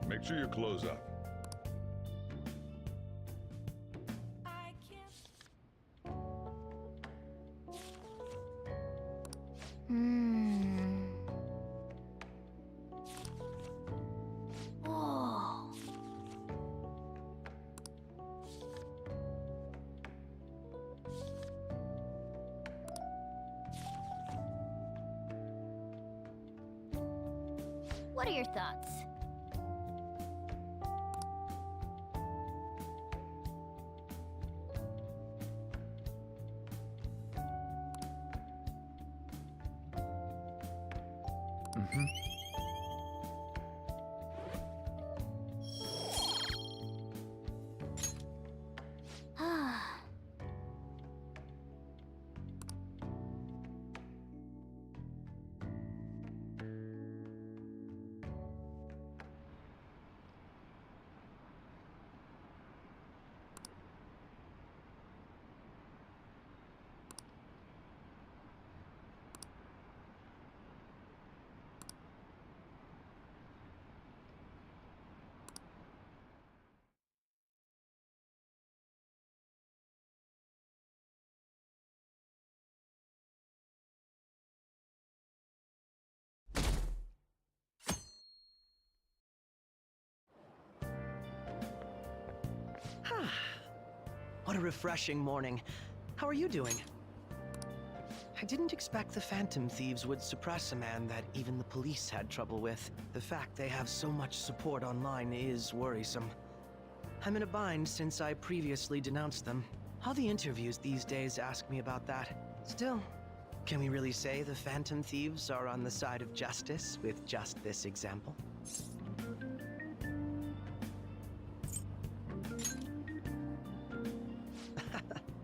Make sure you close up. Oh. What are your thoughts? Ah. What a refreshing morning. How are you doing? I didn't expect the Phantom Thieves would suppress a man that even the police had trouble with. The fact they have so much support online is worrisome. I'm in a bind since I previously denounced them. All the interviews these days ask me about that. Still, can we really say the Phantom Thieves are on the side of justice with just this example?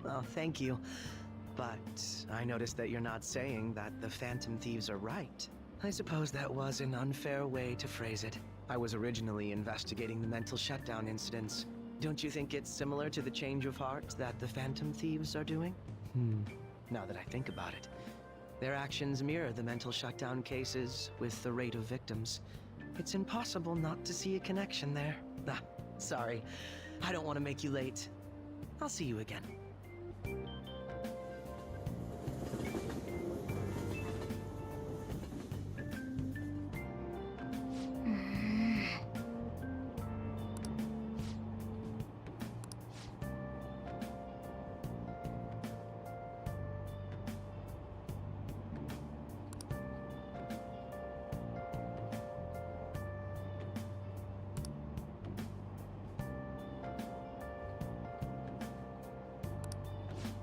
Well, thank you. But I noticed that you're not saying that the Phantom Thieves are right. I suppose that was an unfair way to phrase it. I was originally investigating the mental shutdown incidents. Don't you think it's similar to the change of heart that the Phantom Thieves are doing? Now that I think about it, their actions mirror the mental shutdown cases with the rate of victims. It's impossible not to see a connection there. Ah, sorry. I don't want to make you late. I'll see you again.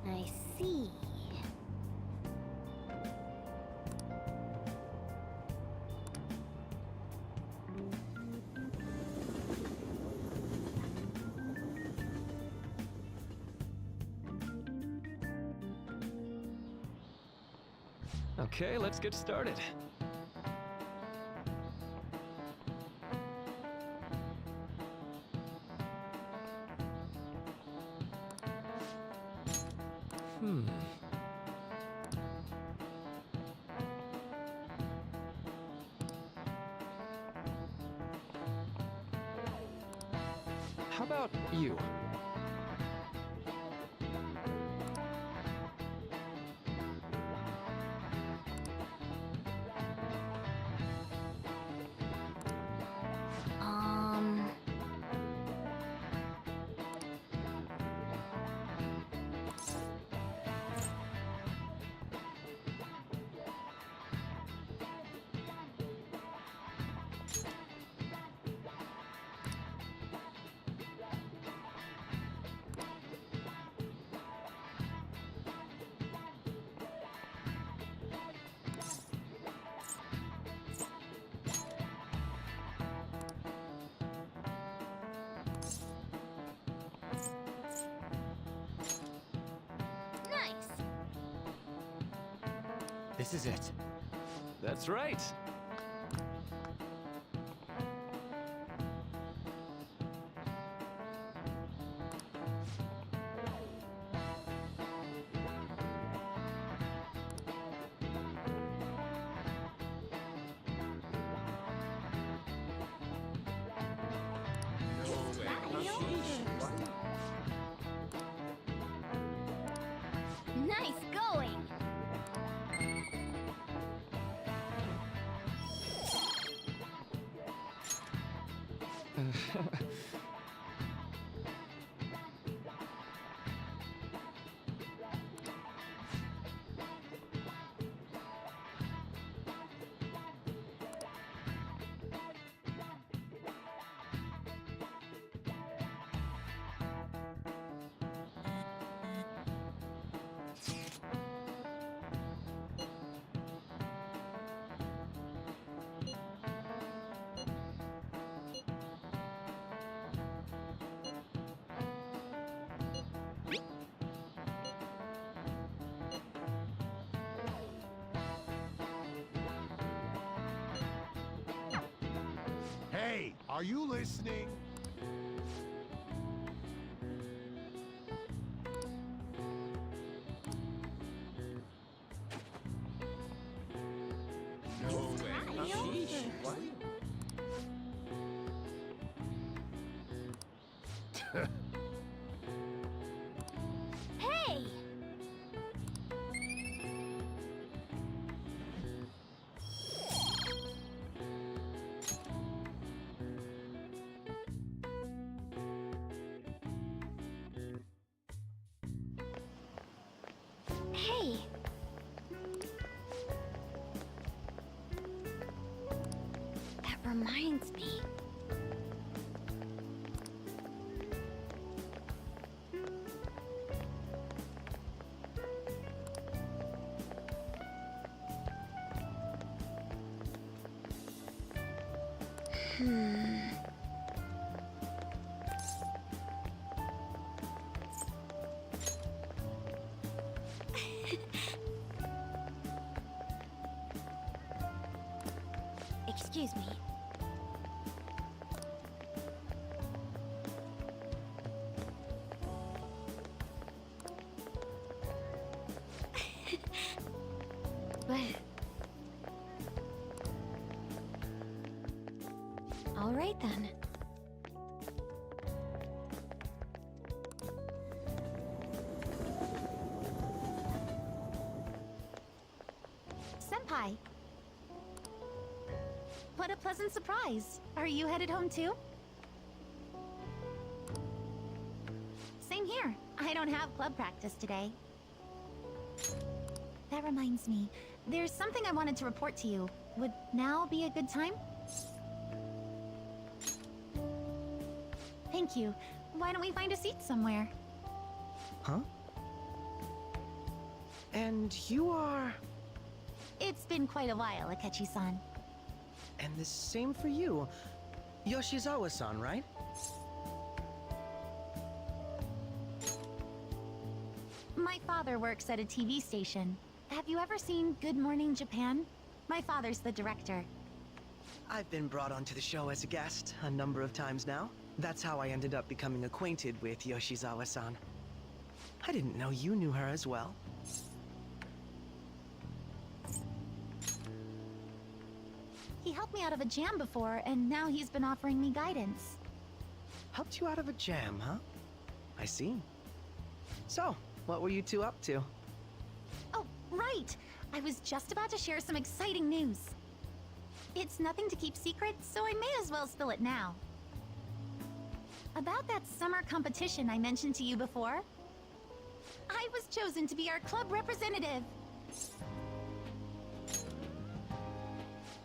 I see. Okay, let's get started. How about you? Um... Nice! This is it. That's right. Nice going! Hey, are you listening? No way. What? Hey! Hey! That reminds me. Excuse me. But... all right then. Senpai. What a pleasant surprise. Are you headed home too? Same here. I don't have club practice today. That reminds me, there's something I wanted to report to you. Would now be a good time? Thank you. Why don't we find a seat somewhere? Huh? And you are... It's been quite a while, Akechi-san. And the same for you. Yoshizawa-san, right? My father works at a TV station. Have you ever seen Good Morning Japan? My father's the director. I've been brought onto the show as a guest a number of times now. That's how I ended up becoming acquainted with Yoshizawa-san. I didn't know you knew her as well. He helped me out of a jam before, and now he's been offering me guidance. Helped you out of a jam, huh? I see. So, what were you two up to? Oh, right! I was just about to share some exciting news. It's nothing to keep secret, so I may as well spill it now. About that summer competition I mentioned to you before. I was chosen to be our club representative.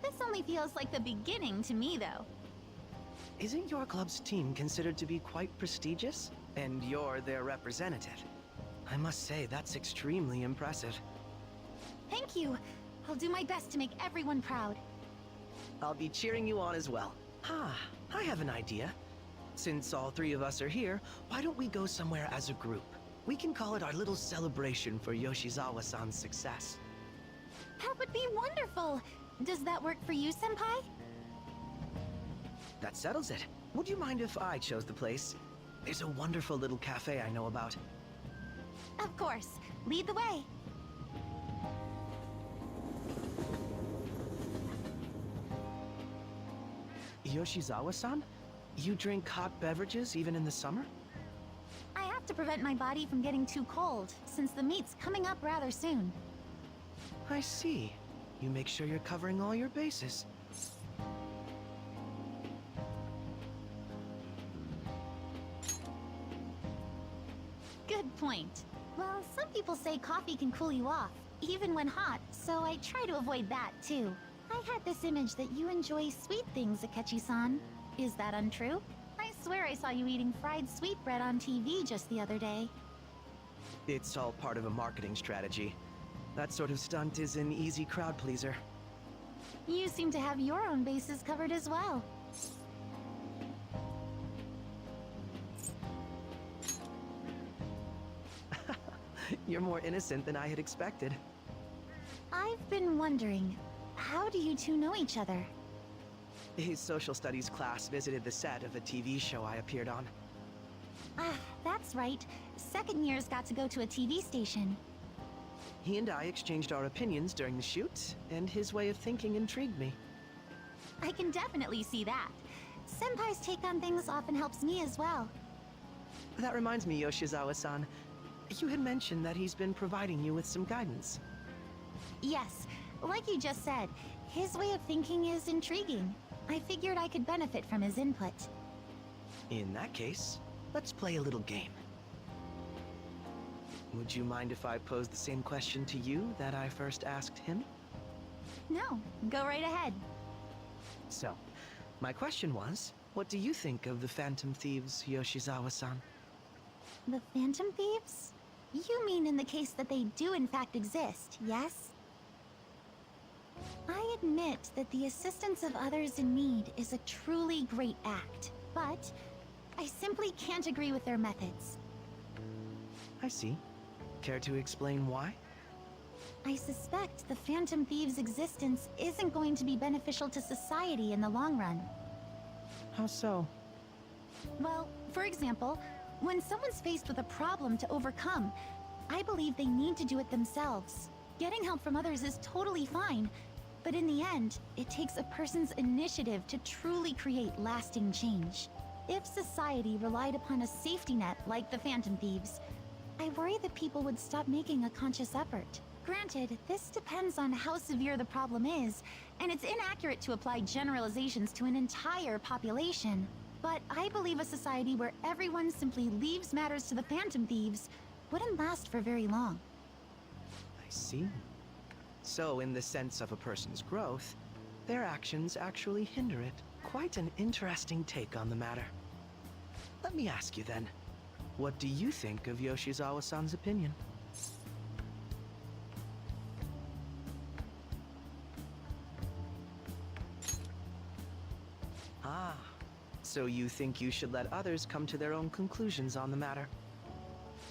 This only feels like the beginning to me, though. Isn't your club's team considered to be quite prestigious? And you're their representative. I must say, that's extremely impressive. Thank you. I'll do my best to make everyone proud. I'll be cheering you on as well. I have an idea. Since all three of us are here, why don't we go somewhere as a group? We can call it our little celebration for Yoshizawa-san's success. That would be wonderful! Does that work for you, Senpai? That settles it. Would you mind if I chose the place? There's a wonderful little cafe I know about. Of course. Lead the way. Yoshizawa-san? You drink hot beverages even in the summer? I have to prevent my body from getting too cold, since the meet's coming up rather soon. I see. You make sure you're covering all your bases. Good point. Well, some people say coffee can cool you off, even when hot, so I try to avoid that too. I had this image that you enjoy sweet things, Akechi-san. Is that untrue? I swear I saw you eating fried sweetbread on TV just the other day. It's all part of a marketing strategy. That sort of stunt is an easy crowd pleaser. You seem to have your own bases covered as well. You're more innocent than I had expected. I've been wondering, how do you two know each other? His social studies class visited the set of a TV show I appeared on. Ah, that's right. Second years got to go to a TV station. He and I exchanged our opinions during the shoot, and his way of thinking intrigued me. I can definitely see that. Senpai's take on things often helps me as well. That reminds me, Yoshizawa-san. You had mentioned that he's been providing you with some guidance. Yes, like you just said, his way of thinking is intriguing. I figured I could benefit from his input. In that case, let's play a little game. Would you mind if I posed the same question to you that I first asked him? No, go right ahead. So, my question was, what do you think of the Phantom Thieves, Yoshizawa-san? The Phantom Thieves? You mean in the case that they do in fact exist, yes? I admit that the assistance of others in need is a truly great act, but I simply can't agree with their methods. I see. Care to explain why? I suspect the Phantom Thieves' existence isn't going to be beneficial to society in the long run. How so? Well, for example, when someone's faced with a problem to overcome, I believe they need to do it themselves. Getting help from others is totally fine, but in the end, it takes a person's initiative to truly create lasting change. If society relied upon a safety net like the Phantom Thieves, I worry that people would stop making a conscious effort. Granted, this depends on how severe the problem is, and it's inaccurate to apply generalizations to an entire population. But I believe a society where everyone simply leaves matters to the Phantom Thieves wouldn't last for very long. I see. So, in the sense of a person's growth, their actions actually hinder it. Quite an interesting take on the matter. Let me ask you then, what do you think of Yoshizawa-san's opinion? Ah, so you think you should let others come to their own conclusions on the matter?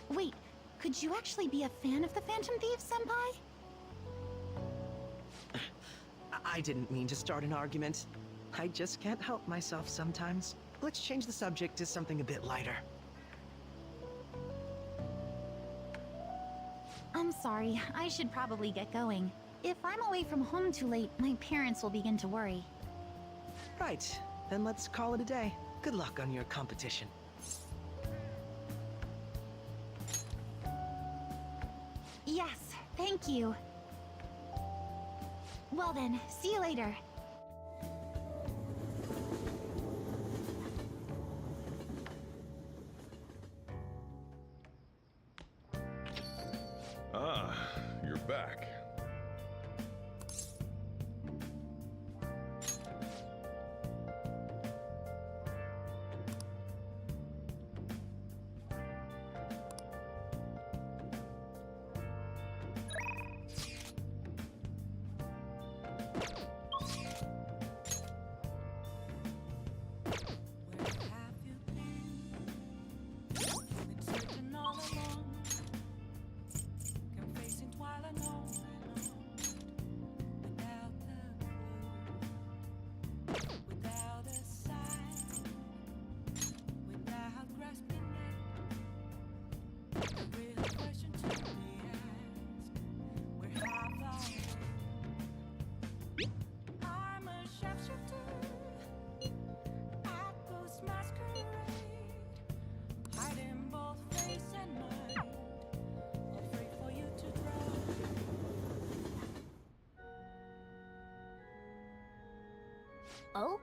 Wait, could you actually be a fan of the Phantom Thieves, Senpai? I didn't mean to start an argument. I just can't help myself sometimes. Let's change the subject to something a bit lighter. I'm sorry, I should probably get going. If I'm away from home too late, my parents will begin to worry. Right, then let's call it a day. Good luck on your competition. Yes, thank you. Well then, see you later. Ah, you're back. Oh?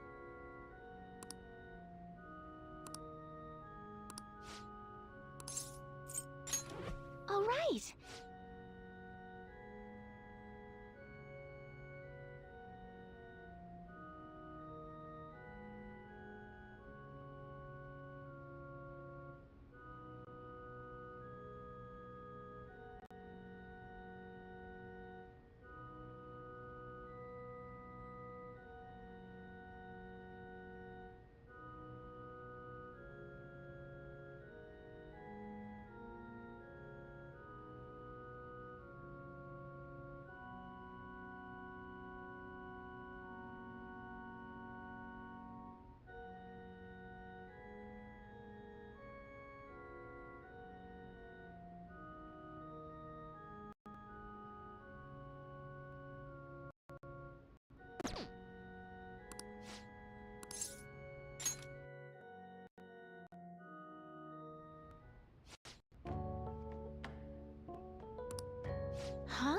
All right. Huh?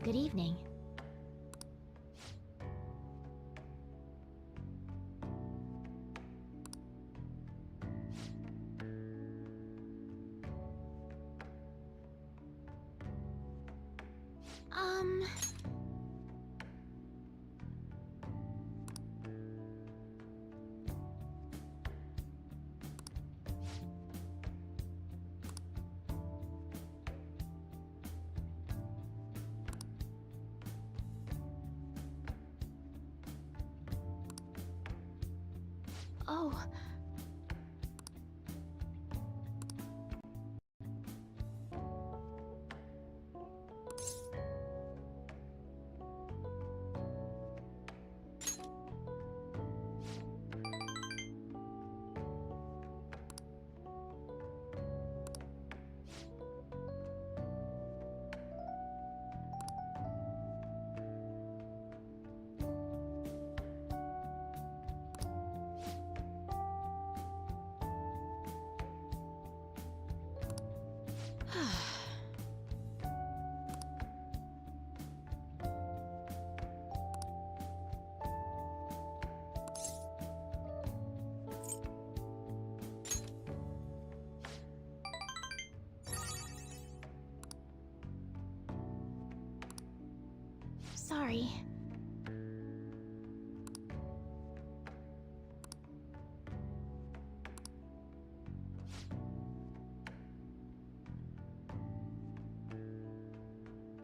Good evening. Oh. Sorry.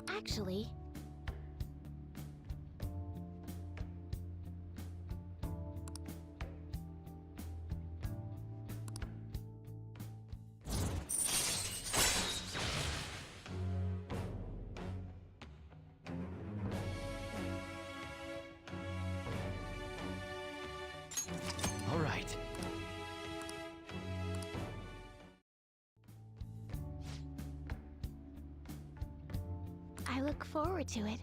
Actually... All right. I look forward to it.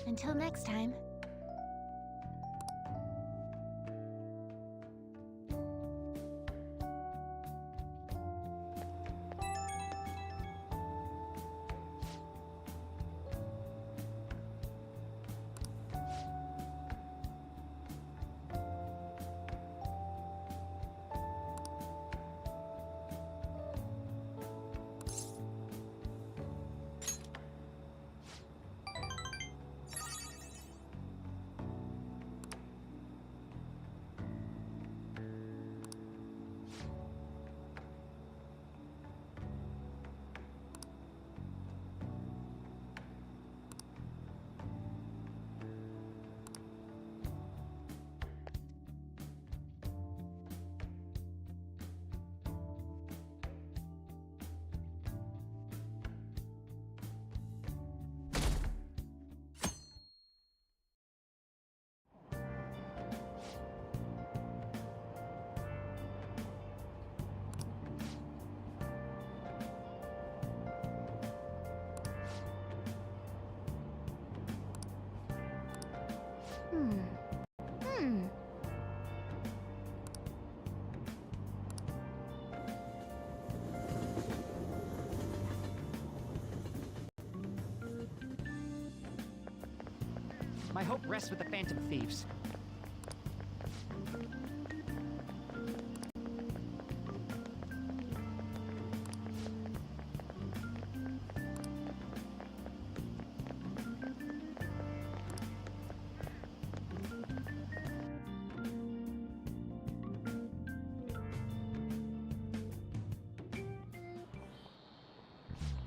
Until next time. My hope rests with the Phantom Thieves.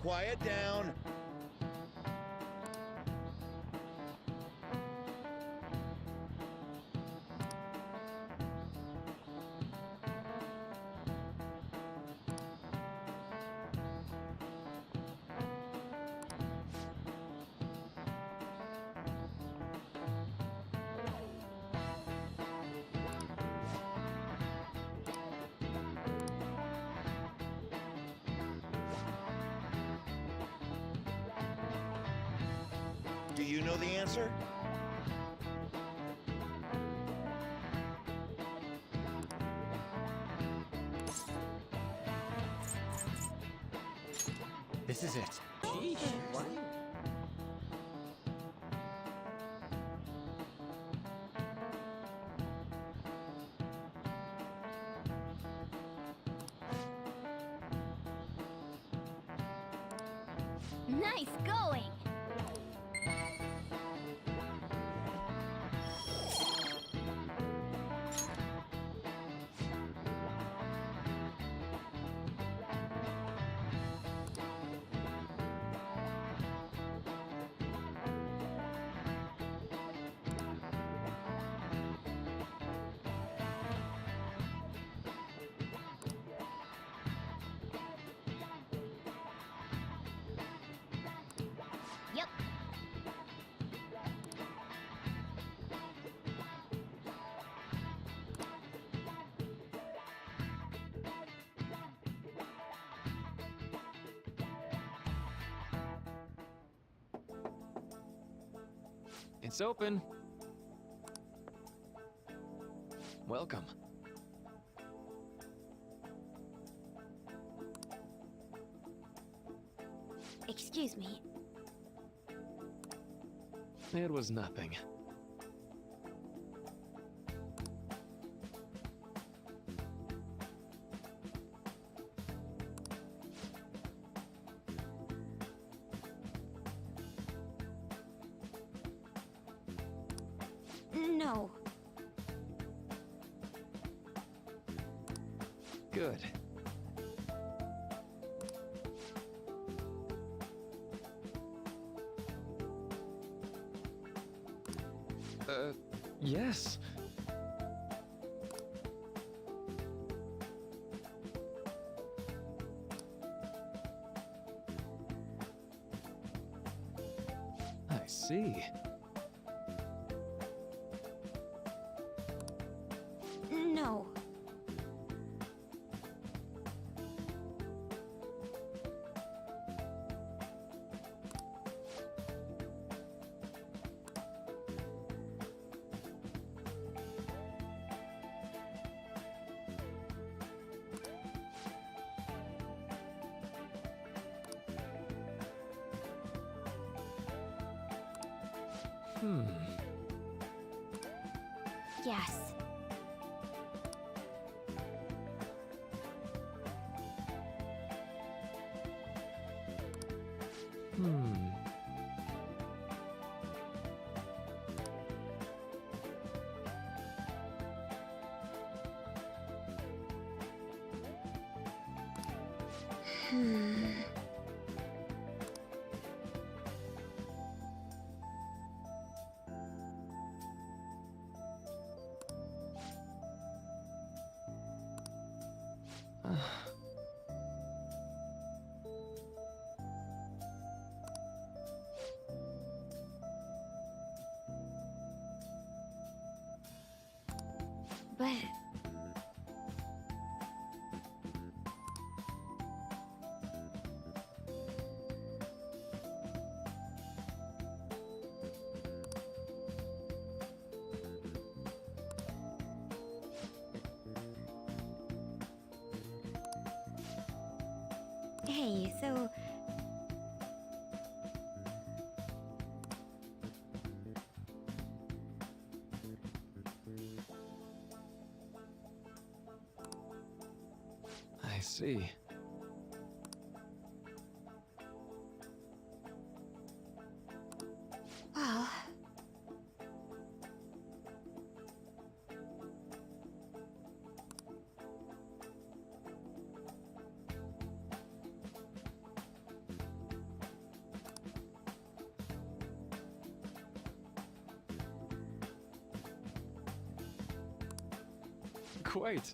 Quiet down. Do you know the answer? This is it. Sheesh, what? Nice going! Yep. It's open. Welcome. Excuse me. It was nothing. No. Good. Yes. I see. No. Yes. But... Okay, so... I see. Well... Quite.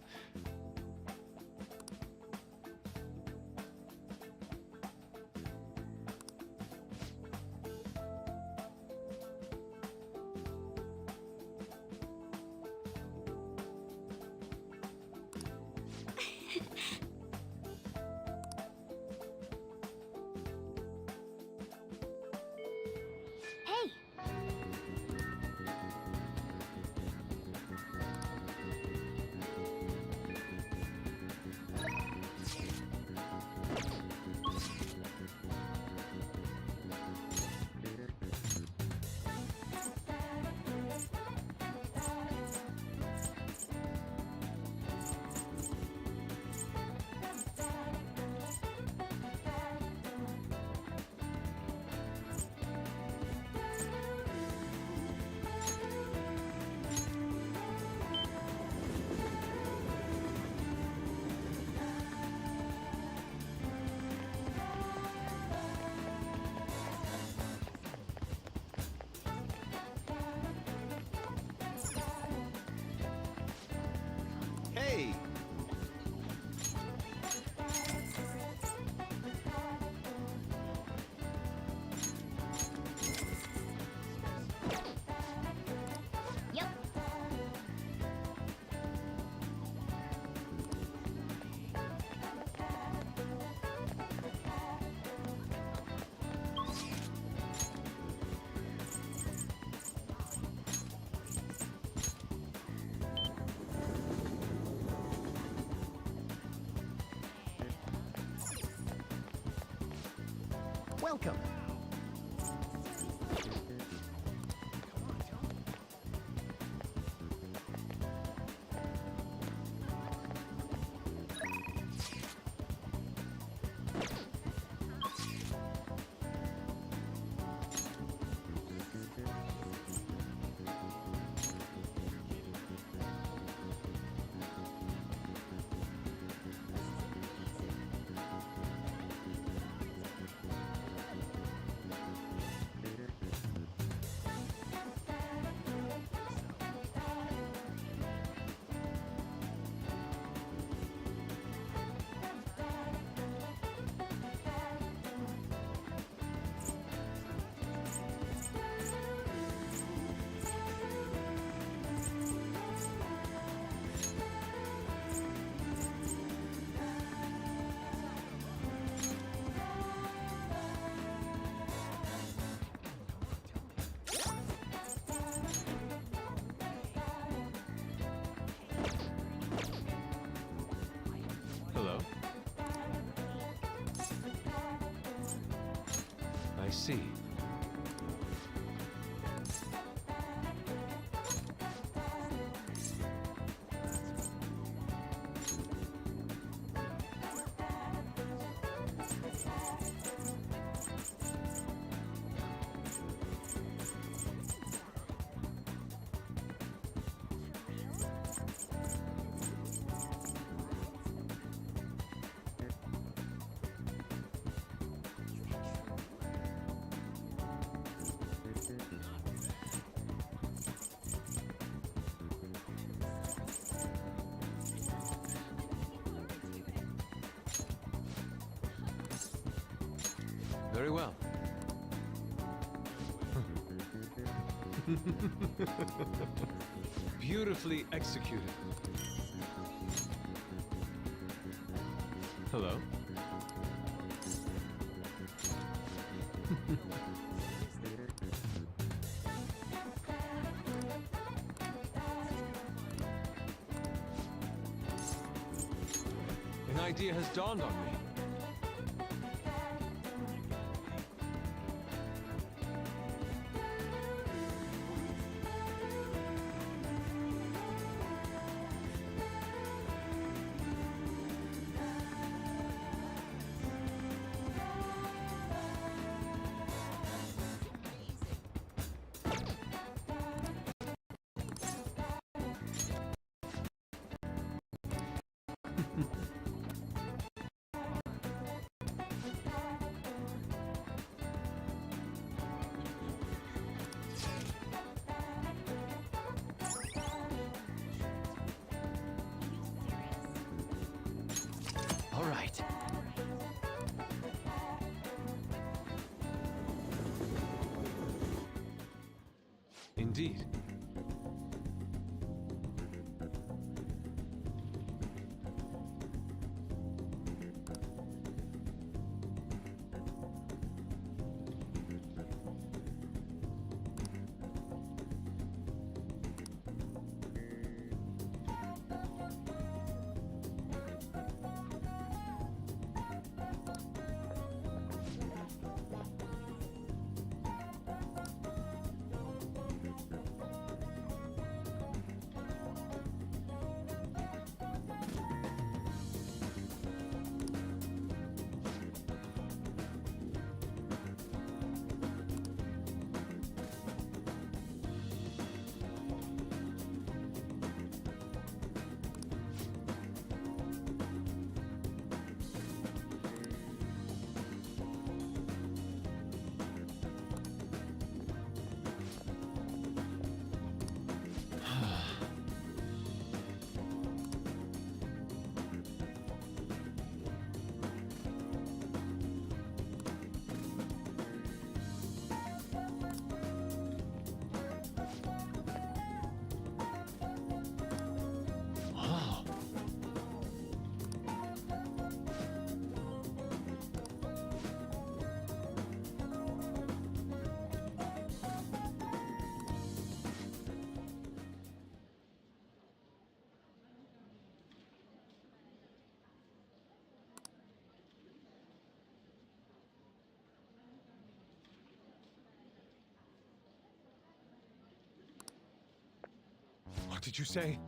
Hey! Hey! Yep. Welcome. Hello? I see. Very well. Beautifully executed. Hello? An idea has dawned on me. right. Indeed. Wow. What did you say?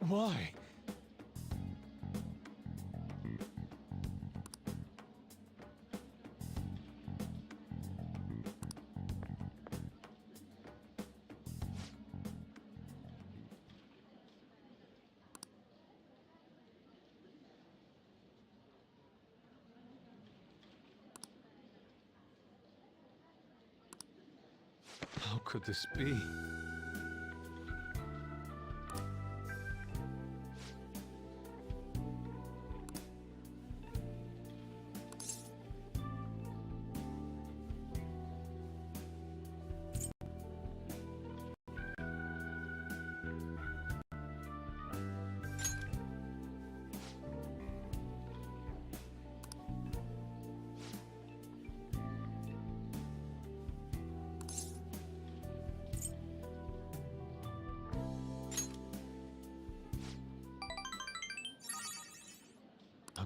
Why? How could this be?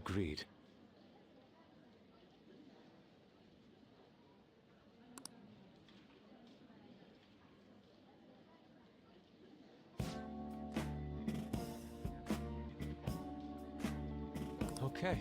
Agreed. Okay.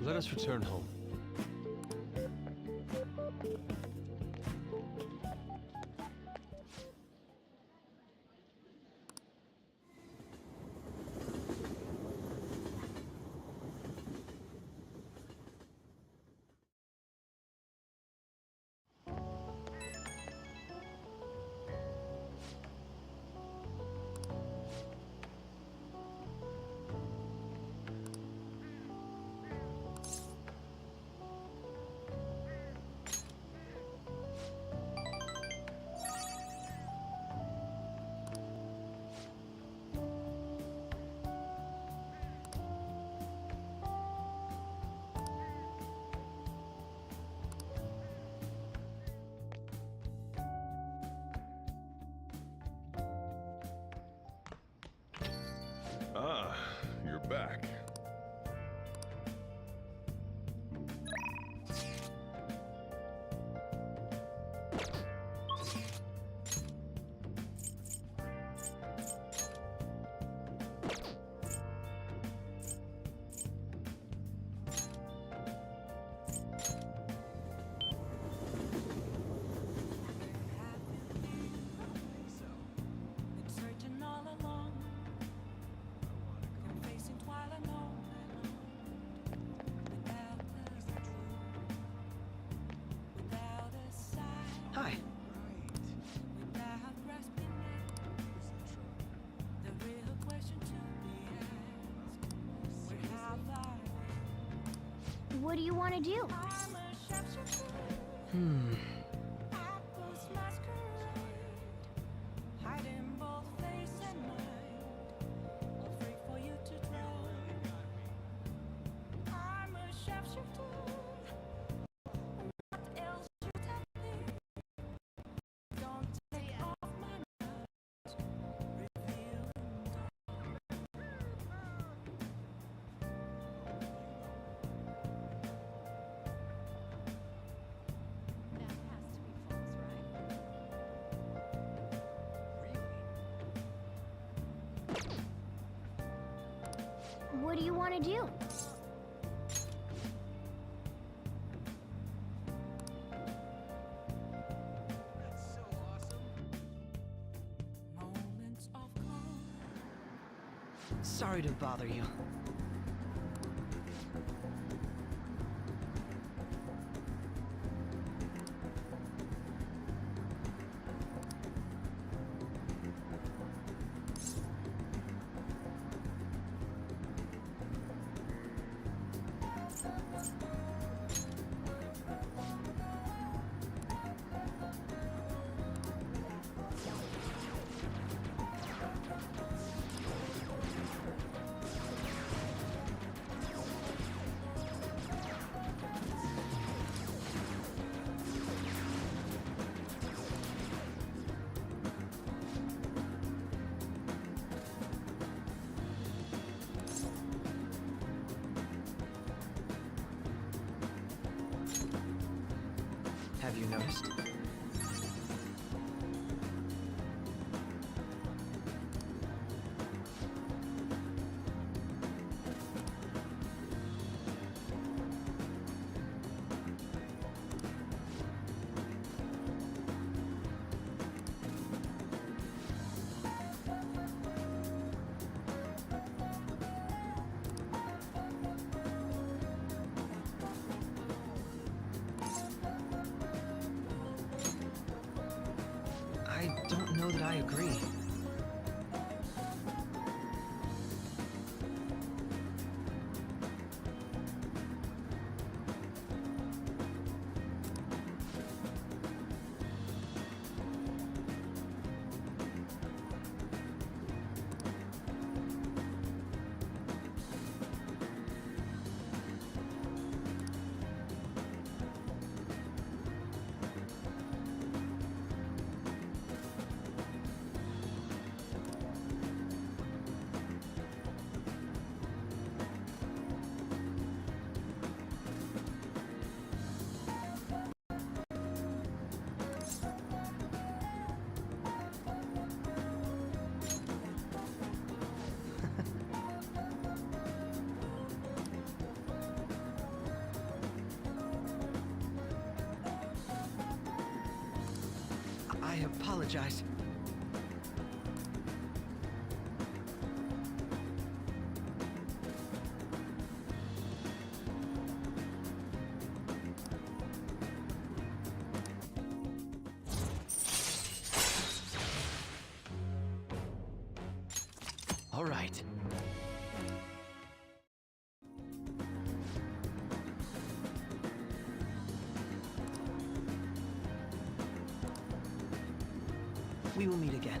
Let us return home. Ah, you're back. Hi. What do you want to do? What do you want to do? Sorry to bother you. Have you noticed? I don't know that I agree. apologize. All right. We will meet again.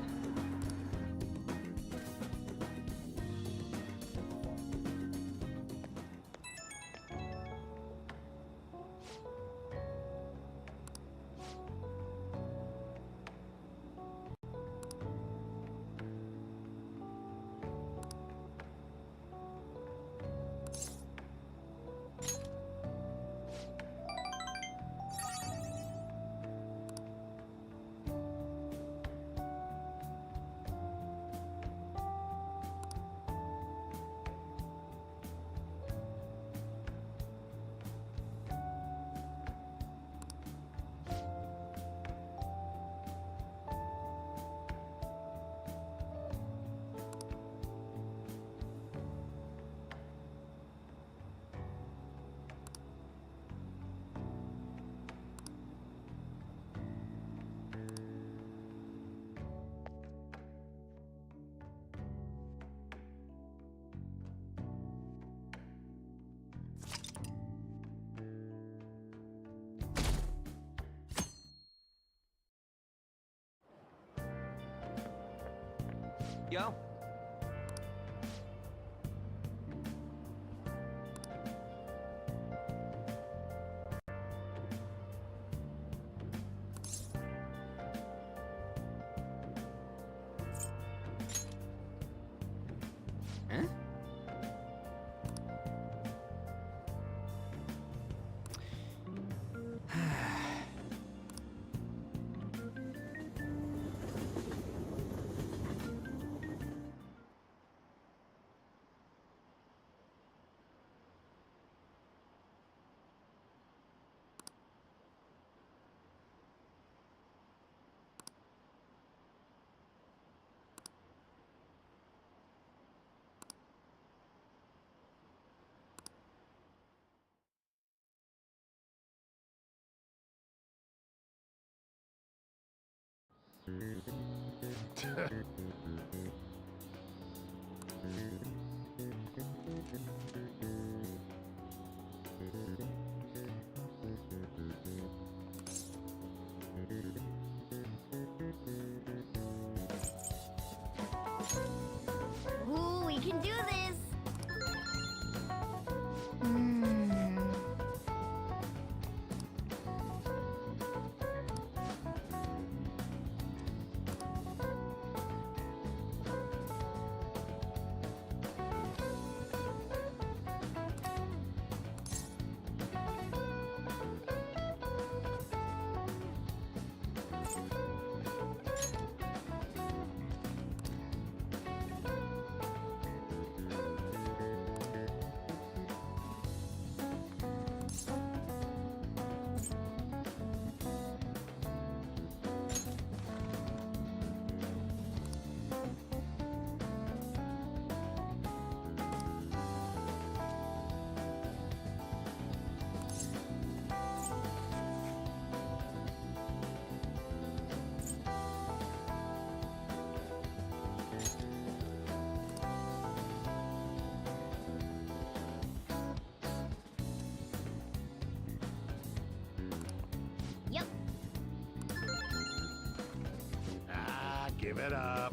Yo. Huh? Ooh, we can do this! Hmm. Yep. Ah, give it up.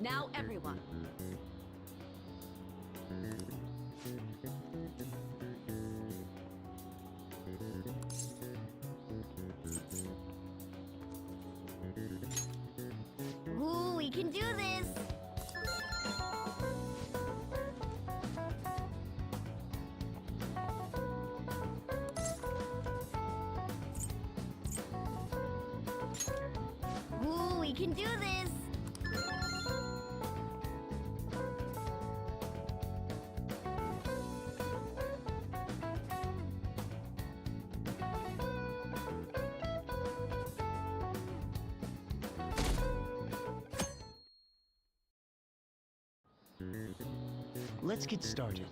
Now everyone. Ooh, we can do this! can do this! Let's get started.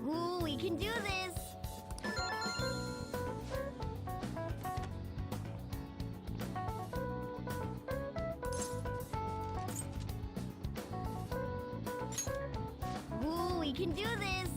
Ooh, we can do this! Ooh, we can do this!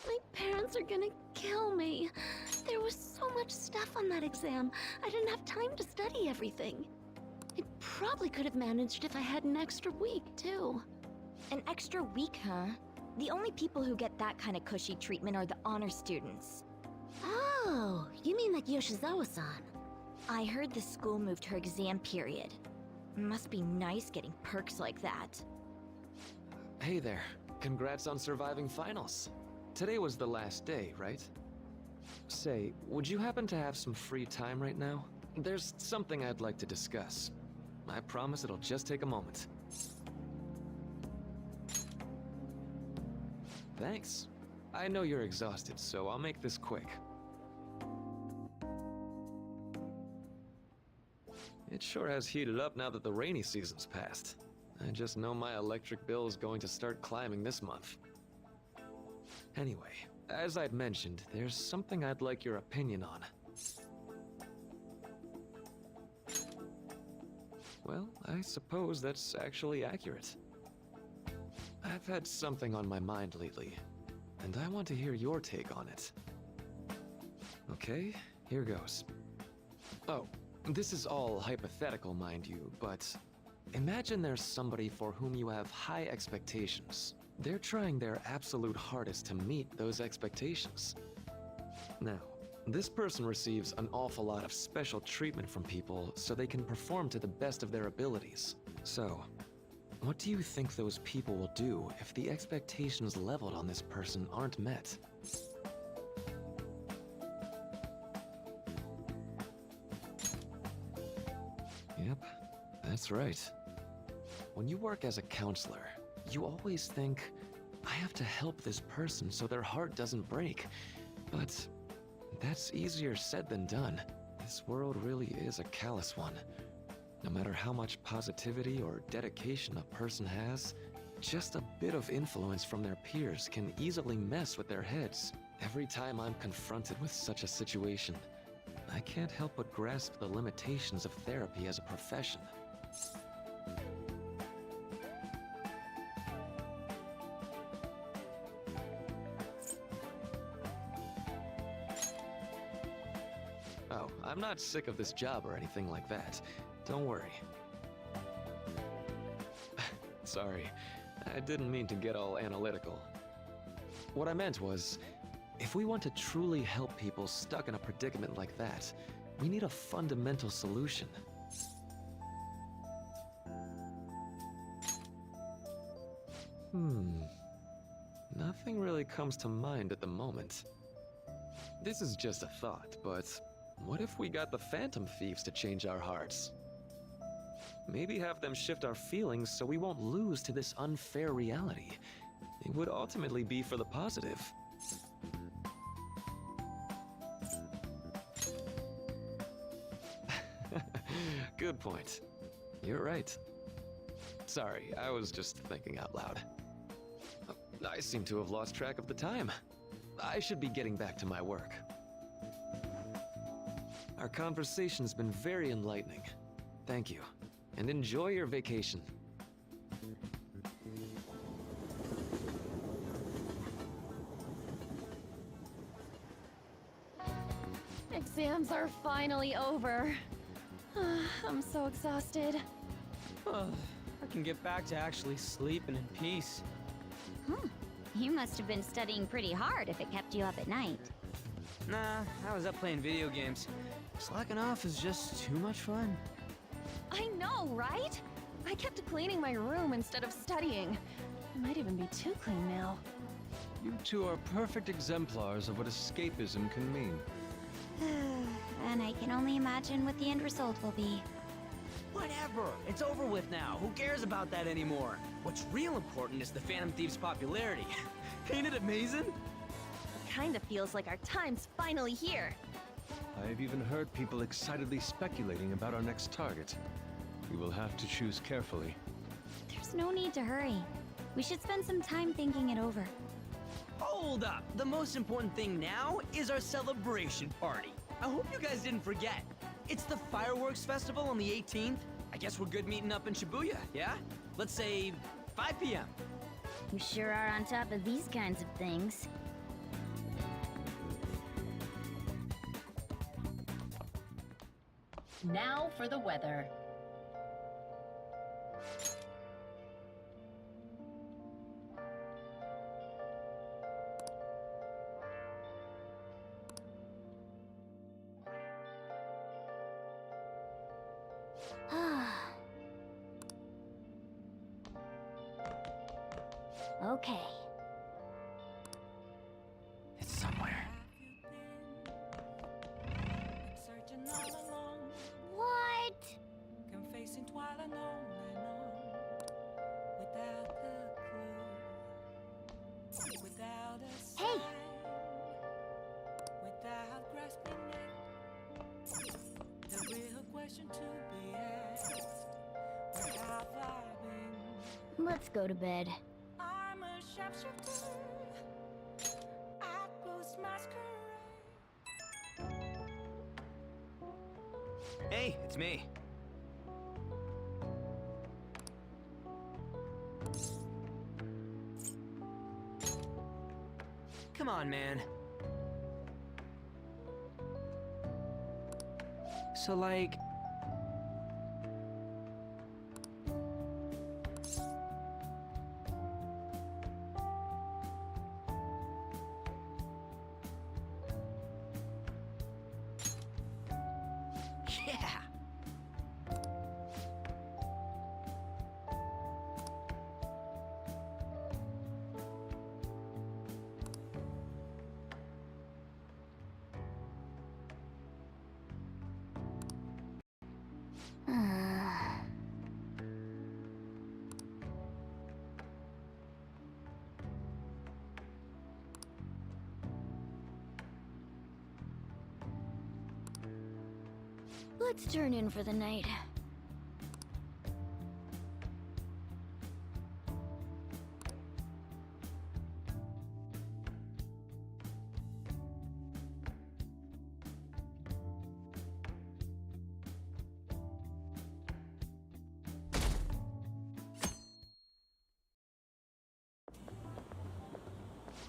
My parents are gonna kill me. There was so much stuff on that exam. I didn't have time to study everything. I probably could have managed if I had an extra week, too. An extra week, huh? The only people who get that kind of cushy treatment are the honor students. Oh, you mean like Yoshizawa-san? I heard the school moved her exam period. Must be nice getting perks like that. Hey there. Congrats on surviving finals. Today was the last day, right? Say, would you happen to have some free time right now? There's something I'd like to discuss. I promise it'll just take a moment. Thanks. I know you're exhausted, so I'll make this quick. It sure has heated up now that the rainy season's passed. I just know my electric bill is going to start climbing this month. Anyway, as I'd mentioned, there's something I'd like your opinion on. Well, I suppose that's actually accurate. I've had something on my mind lately, and I want to hear your take on it. Okay, here goes. Oh, this is all hypothetical, mind you, but imagine there's somebody for whom you have high expectations. They're trying their absolute hardest to meet those expectations. Now, this person receives an awful lot of special treatment from people so they can perform to the best of their abilities. So, what do you think those people will do if the expectations leveled on this person aren't met? Yep, that's right. When you work as a counselor, you always think, I have to help this person so their heart doesn't break. But that's easier said than done. This world really is a callous one. No matter how much positivity or dedication a person has, just a bit of influence from their peers can easily mess with their heads. Every time I'm confronted with such a situation, I can't help but grasp the limitations of therapy as a profession. Oh, I'm not sick of this job or anything like that. Don't worry. Sorry, I didn't mean to get all analytical. What I meant was, if we want to truly help people stuck in a predicament like that, we need a fundamental solution. Nothing really comes to mind at the moment. This is just a thought, but what if we got the Phantom Thieves to change our hearts? Maybe have them shift our feelings so we won't lose to this unfair reality. It would ultimately be for the positive. Good point. You're right. Sorry, I was just thinking out loud. I seem to have lost track of the time. I should be getting back to my work. Our conversation's been very enlightening. Thank you, and enjoy your vacation. Exams are finally over. I'm so exhausted. I can get back to actually sleeping in peace. You must have been studying pretty hard if it kept you up at night. Nah, I was up playing video games. Slacking off is just too much fun. I know, right? I kept cleaning my room instead of studying. It might even be too clean now. You two are perfect exemplars of what escapism can mean. And I can only imagine what the end result will be. Whatever, it's over with now. Who cares about that anymore? What's real important is the Phantom Thieves' popularity. Ain't it amazing? It kinda feels like our time's finally here. I have even heard people excitedly speculating about our next target. We will have to choose carefully. There's no need to hurry. We should spend some time thinking it over. Hold up! The most important thing now is our celebration party. I hope you guys didn't forget. It's the fireworks festival on the 18th. I guess we're good meeting up in Shibuya, yeah? Let's say 5 p.m. You sure are on top of these kinds of things. Now for the weather. Okay. It's somewhere. What? Confessing while alone without a clue, without a sign, Hey! without grasping it. The real question to be asked: where have I been? Let's go to bed. I'm a sharpshooter. I post masquerade. Hey, it's me. Come on, man. So, like... Yeah! Let's turn in for the night.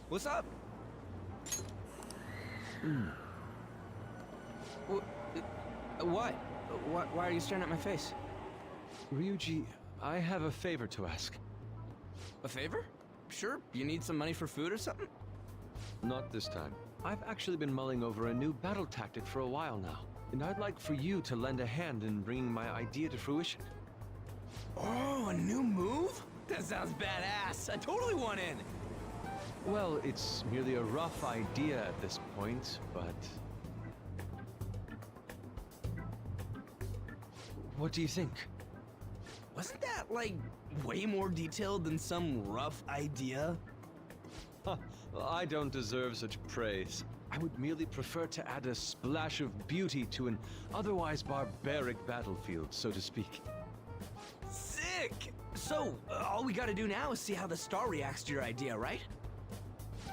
What's up? What? Why are you staring at my face? Ryuji, I have a favor to ask. A favor? Sure, you need some money for food or something? Not this time. I've actually been mulling over a new battle tactic for a while now, and I'd like for you to lend a hand in bringing my idea to fruition. Oh, a new move? That sounds badass. I totally want in. Well, it's merely a rough idea at this point, but... What do you think? Wasn't that, like, way more detailed than some rough idea? I don't deserve such praise. I would merely prefer to add a splash of beauty to an otherwise barbaric battlefield, so to speak. Sick! So, all we gotta do now is see how the star reacts to your idea, right?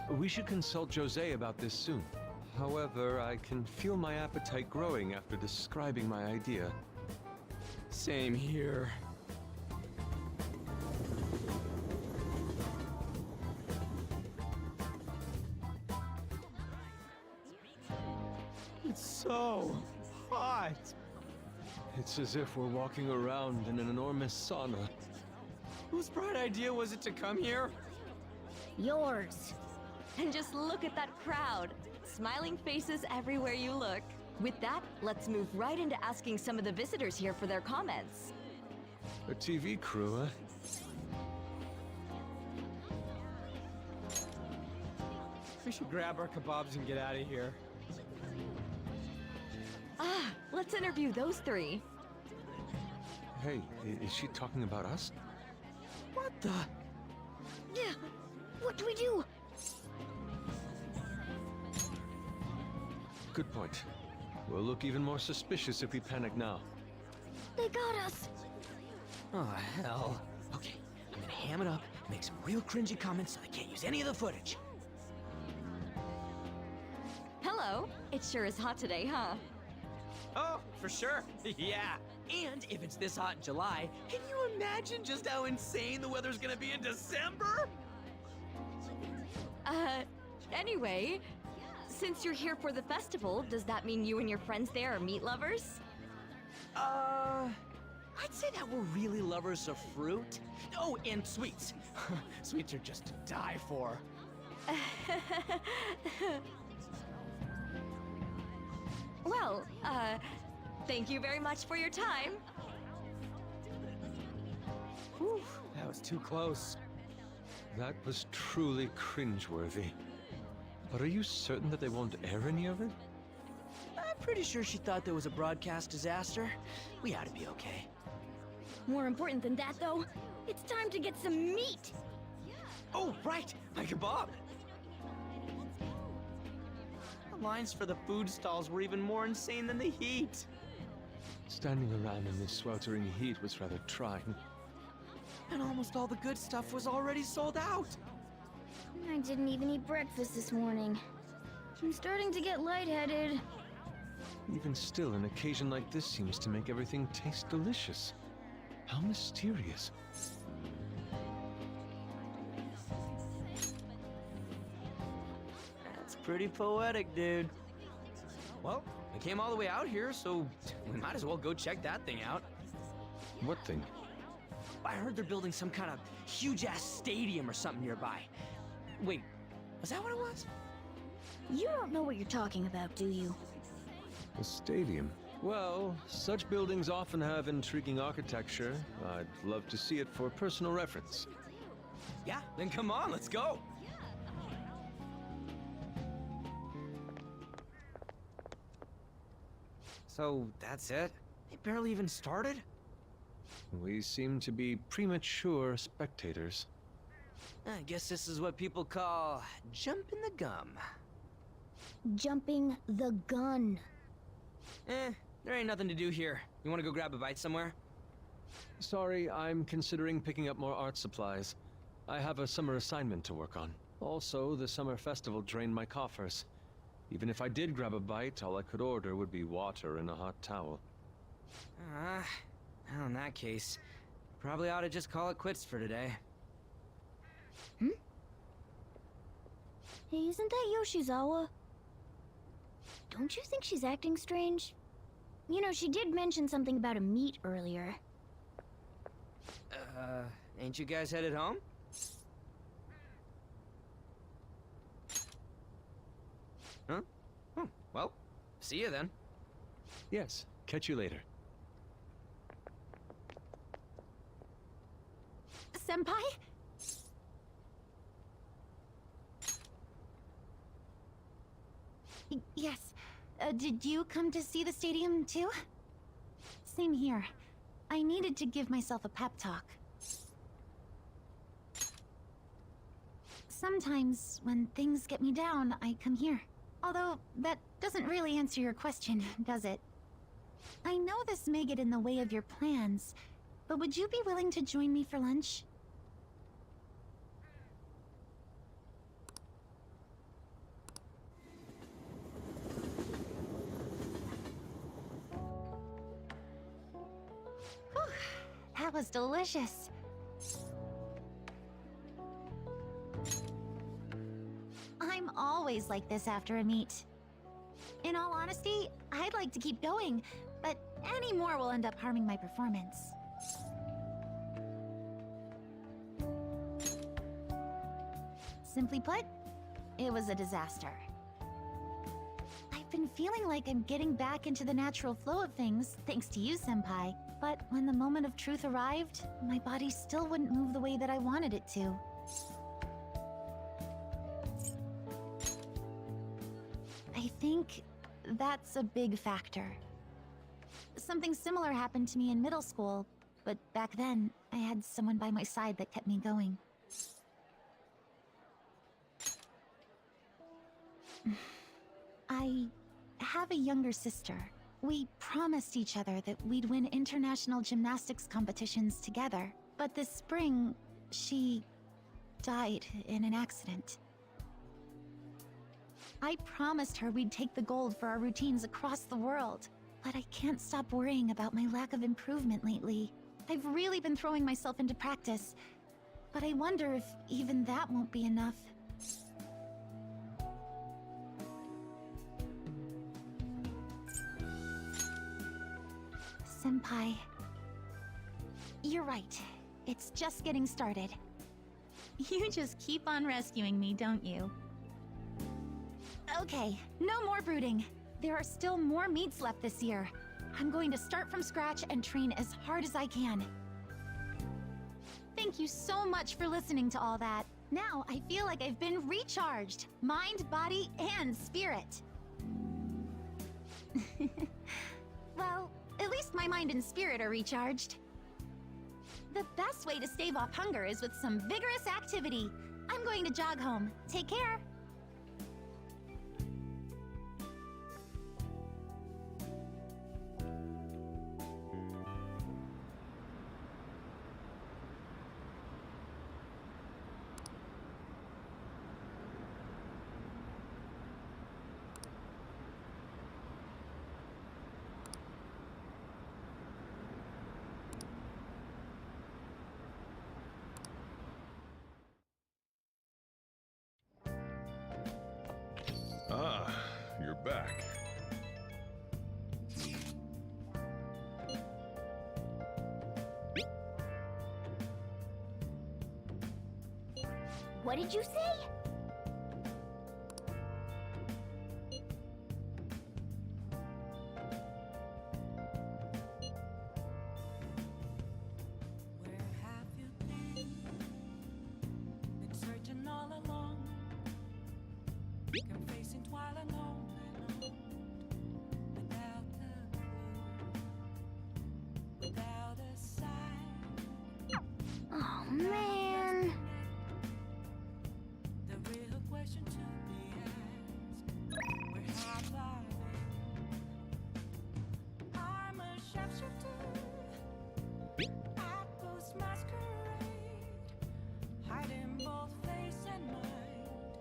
We should consult Jose about this soon. However, I can feel my appetite growing after describing my idea. Same here. It's so hot. It's as if we're walking around in an enormous sauna. Whose bright idea was it to come here? Yours. And just look at that crowd. Smiling faces everywhere you look. With that, let's move right into asking some of the visitors here for their comments. A TV crew, huh? We should grab our kebabs and get out of here. Ah, let's interview those three. Hey, is she talking about us? What the? Yeah, what do we do? Good point. We'll look even more suspicious if we panic now. They got us. Oh, hell. Okay, I'm gonna ham it up, make some real cringy comments so they can't use any of the footage. Hello. It sure is hot today, huh? Oh, for sure. Yeah. And if it's this hot in July, can you imagine just how insane the weather's gonna be in December? Anyway, since you're here for the festival, does that mean you and your friends there are meat lovers? I'd say that we're really lovers of fruit. Oh, and sweets. Sweets are just to die for. Well, thank you very much for your time. Whew, that was too close. That was truly cringeworthy. But are you certain that they won't air any of it? I'm pretty sure she thought there was a broadcast disaster. We ought to be okay. More important than that, though, it's time to get some meat. Oh, right, my kebab. The lines for the food stalls were even more insane than the heat. Standing around in this sweltering heat was rather trying. And almost all the good stuff was already sold out. I didn't even eat breakfast this morning. I'm starting to get lightheaded. Even still, an occasion like this seems to make everything taste delicious. How mysterious. That's pretty poetic, dude. Well, we came all the way out here, so we might as well go check that thing out. What thing? I heard they're building some kind of huge-ass stadium or something nearby. Wait, was that what it was? You don't know what you're talking about, do you? A stadium? Well, such buildings often have intriguing architecture. I'd love to see it for personal reference. Yeah, then come on, let's go. So, that's it? They barely even started? We seem to be premature spectators. I guess this is what people call jumping the gum. Jumping the gun. There ain't nothing to do here. You wanna go grab a bite somewhere? Sorry, I'm considering picking up more art supplies. I have a summer assignment to work on. Also, the summer festival drained my coffers. Even if I did grab a bite, all I could order would be water and a hot towel. Well, in that case, probably ought to just call it quits for today. Hey, isn't that Yoshizawa? Don't you think she's acting strange? You know, she did mention something about a meat earlier. Ain't you guys headed home? Huh? Oh, well, see you then. Yes, catch you later. Senpai? Yes. Did you come to see the stadium too? Same here. I needed to give myself a pep talk. Sometimes, when things get me down, I come here. Although, that doesn't really answer your question, does it? I know this may get in the way of your plans, but would you be willing to join me for lunch? was delicious. I'm always like this after a meet. In all honesty, I'd like to keep going, but any more will end up harming my performance. Simply put, it was a disaster. I've been feeling like I'm getting back into the natural flow of things, thanks to you, Senpai. But when the moment of truth arrived, my body still wouldn't move the way that I wanted it to. I think that's a big factor. Something similar happened to me in middle school, but back then, I had someone by my side that kept me going. I have a younger sister. We promised each other that we'd win international gymnastics competitions together. But this spring, she died in an accident. I promised her we'd take the gold for our routines across the world. But I can't stop worrying about my lack of improvement lately. I've really been throwing myself into practice. But I wonder if even that won't be enough. Senpai, you're right. It's just getting started. You just keep on rescuing me, don't you? Okay, no more brooding. There are still more meets left this year. I'm going to start from scratch and train as hard as I can. Thank you so much for listening to all that. Now I feel like I've been recharged. Mind, body, and spirit. Well, at least my mind and spirit are recharged. The best way to stave off hunger is with some vigorous activity. I'm going to jog home. Take care. Ah, you're back. What did you say? Where have you been? Been searching all along, confessing while alone and on, without a clue, without a sign. Oh, man. The real question to be asked: where have I been? I'm a sharpshooter at Post Masquerade, hiding both face and mind,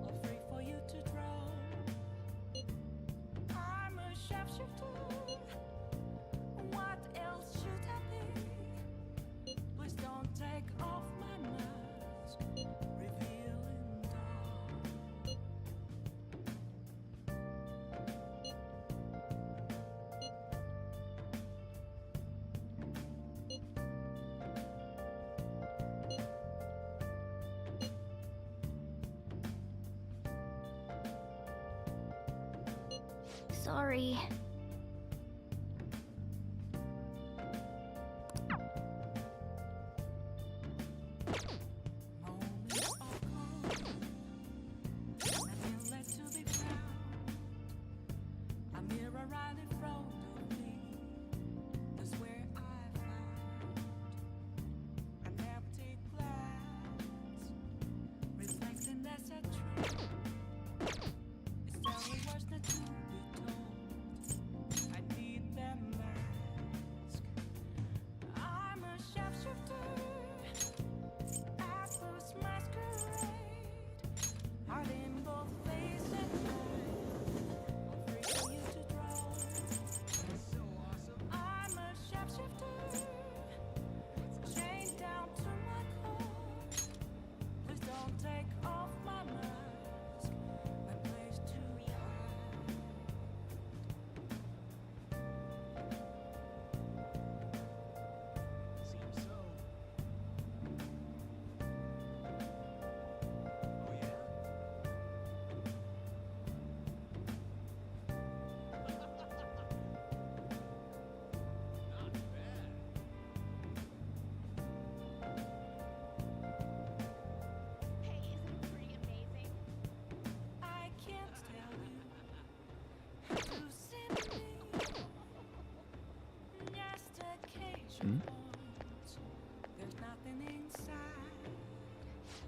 all free for you to draw. I'm a sharpshooter. What else should I be? Please don't take off my mask, revealing dawn. Sorry. Moments are gone, nothing left to be found. A mirror right in front of me, that's where I found an empty glass, reflecting that's a truth. It's telling words not to be told. I need that mask. I'm a sharpshooter. Apples masquerade, hiding both face and mind, all free for you to draw.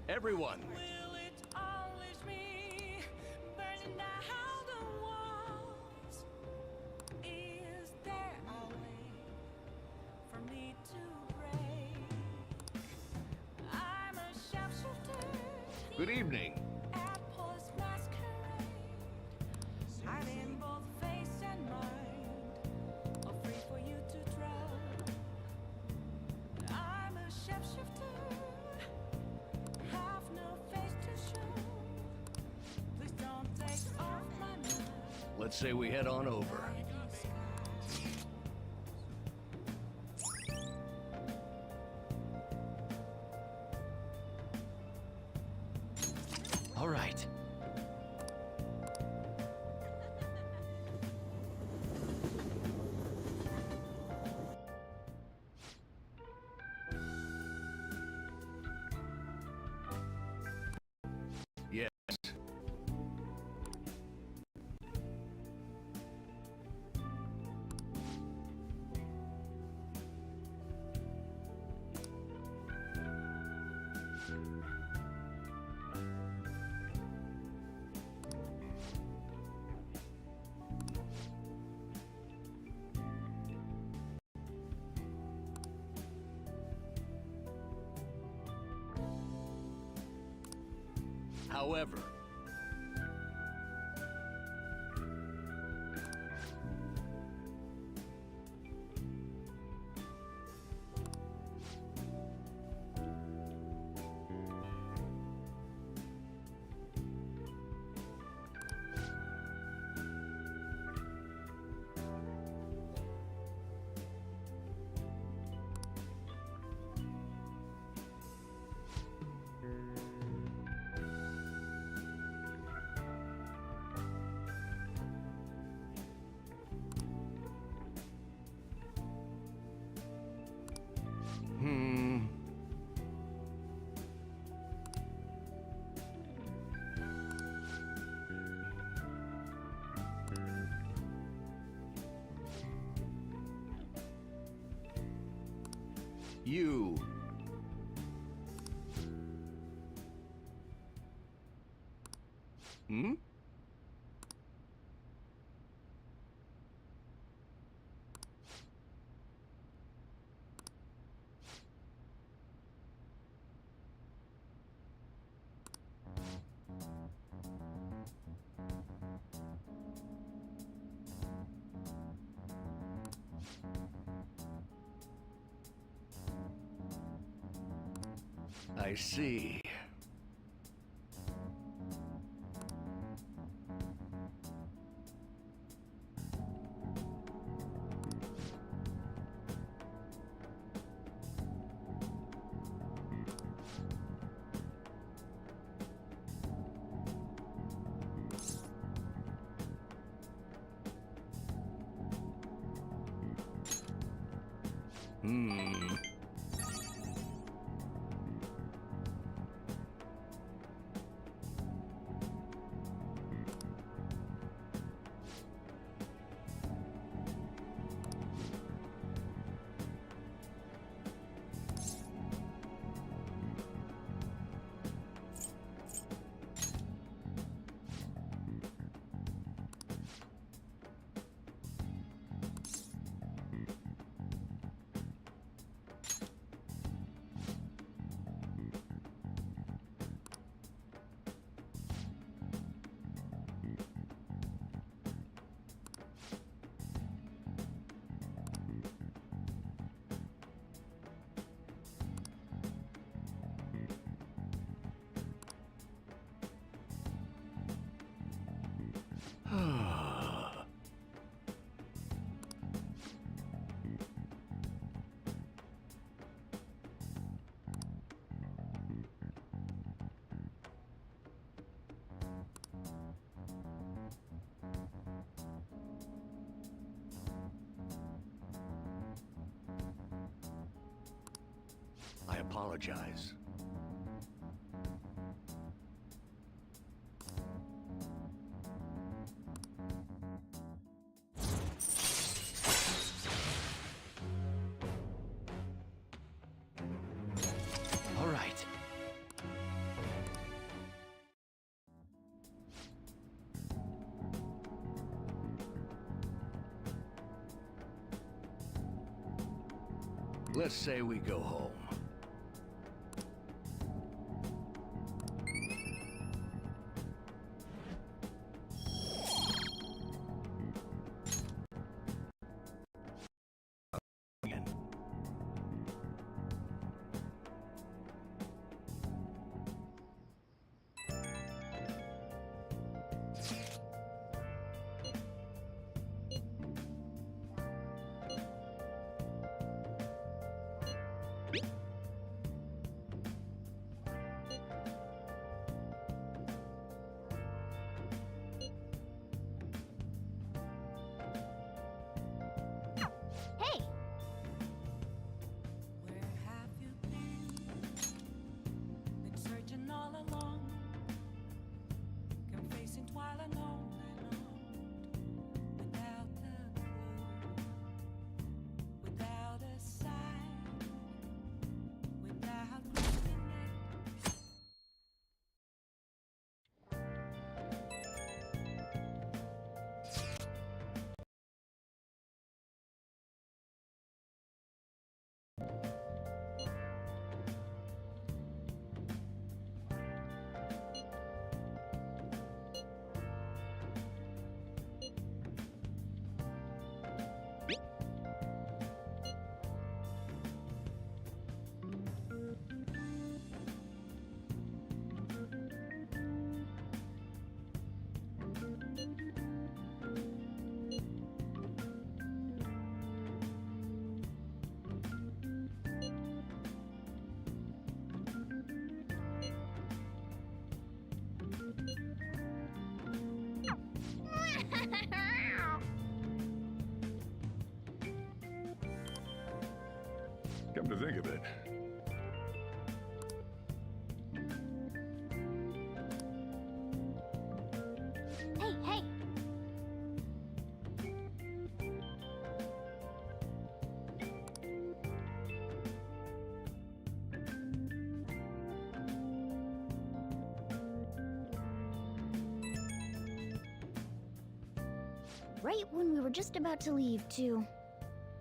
Everyone. Will it always be burning down the walls? Is there a way for me to break? I'm a sharpshooter Good evening. at Paul's masquerade, hiding both face and mind, all free for you to drown. I'm a sharpshooter, have no face to show. Please don't take off my mind. Let's say we head on over. All right. Yes. However, you. Hmm? I see. Hmm. I apologize. All right. Let's say we go home. Hey! Where have you been? Been searching all along, confessing twilight on and on, without a clue, without a sign, without reading it. Come to think of it, Hey, hey! Right when we were just about to leave, too.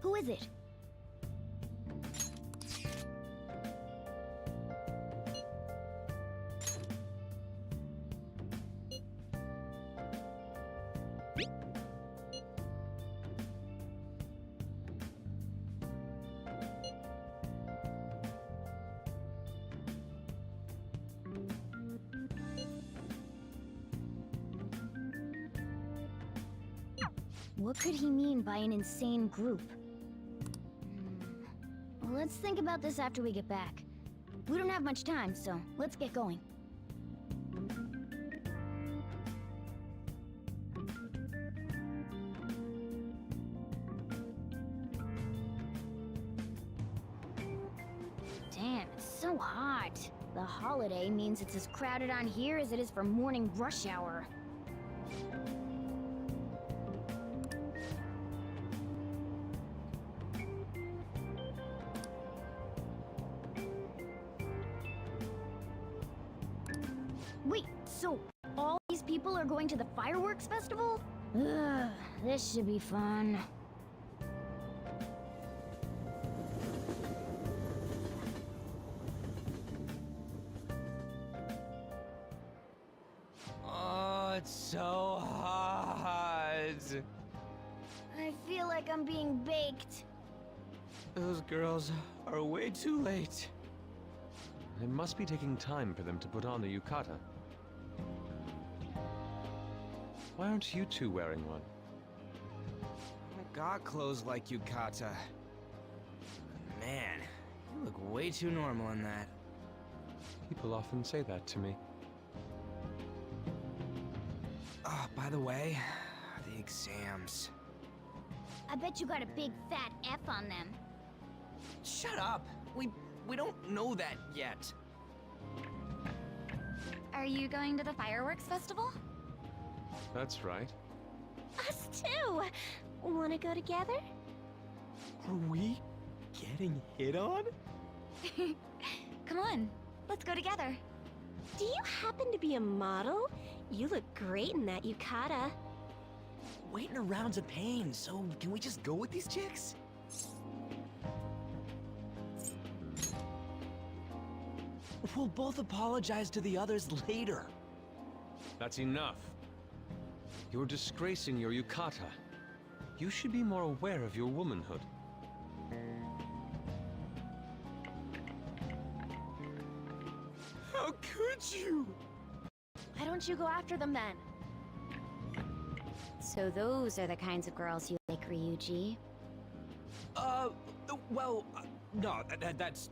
Who is it? What could he mean by an insane group? Let's think about this after we get back. We don't have much time, so let's get going. Damn, it's so hot. The holiday means it's as crowded on here as it is for morning rush hour. Wait, so all these people are going to the fireworks festival? Ugh, this should be fun. Oh, it's so hot. I feel like I'm being baked. Those girls are way too late. It must be taking time for them to put on the yukata. Why aren't you two wearing one? I got clothes like yukata. Man, you look way too normal in that. People often say that to me. Oh, by the way, the exams. I bet you got a big fat F on them. Shut up! We don't know that yet. Are you going to the fireworks festival? That's right. Us too! Wanna go together? Are we getting hit on? Come on, let's go together. Do you happen to be a model? You look great in that yukata. Waiting around's a pain, so can we just go with these chicks? We'll both apologize to the others later. That's enough. You're disgracing your yukata. You should be more aware of your womanhood. How could you? Why don't you go after them then? So those are the kinds of girls you like, Ryuji. Well, no, that's...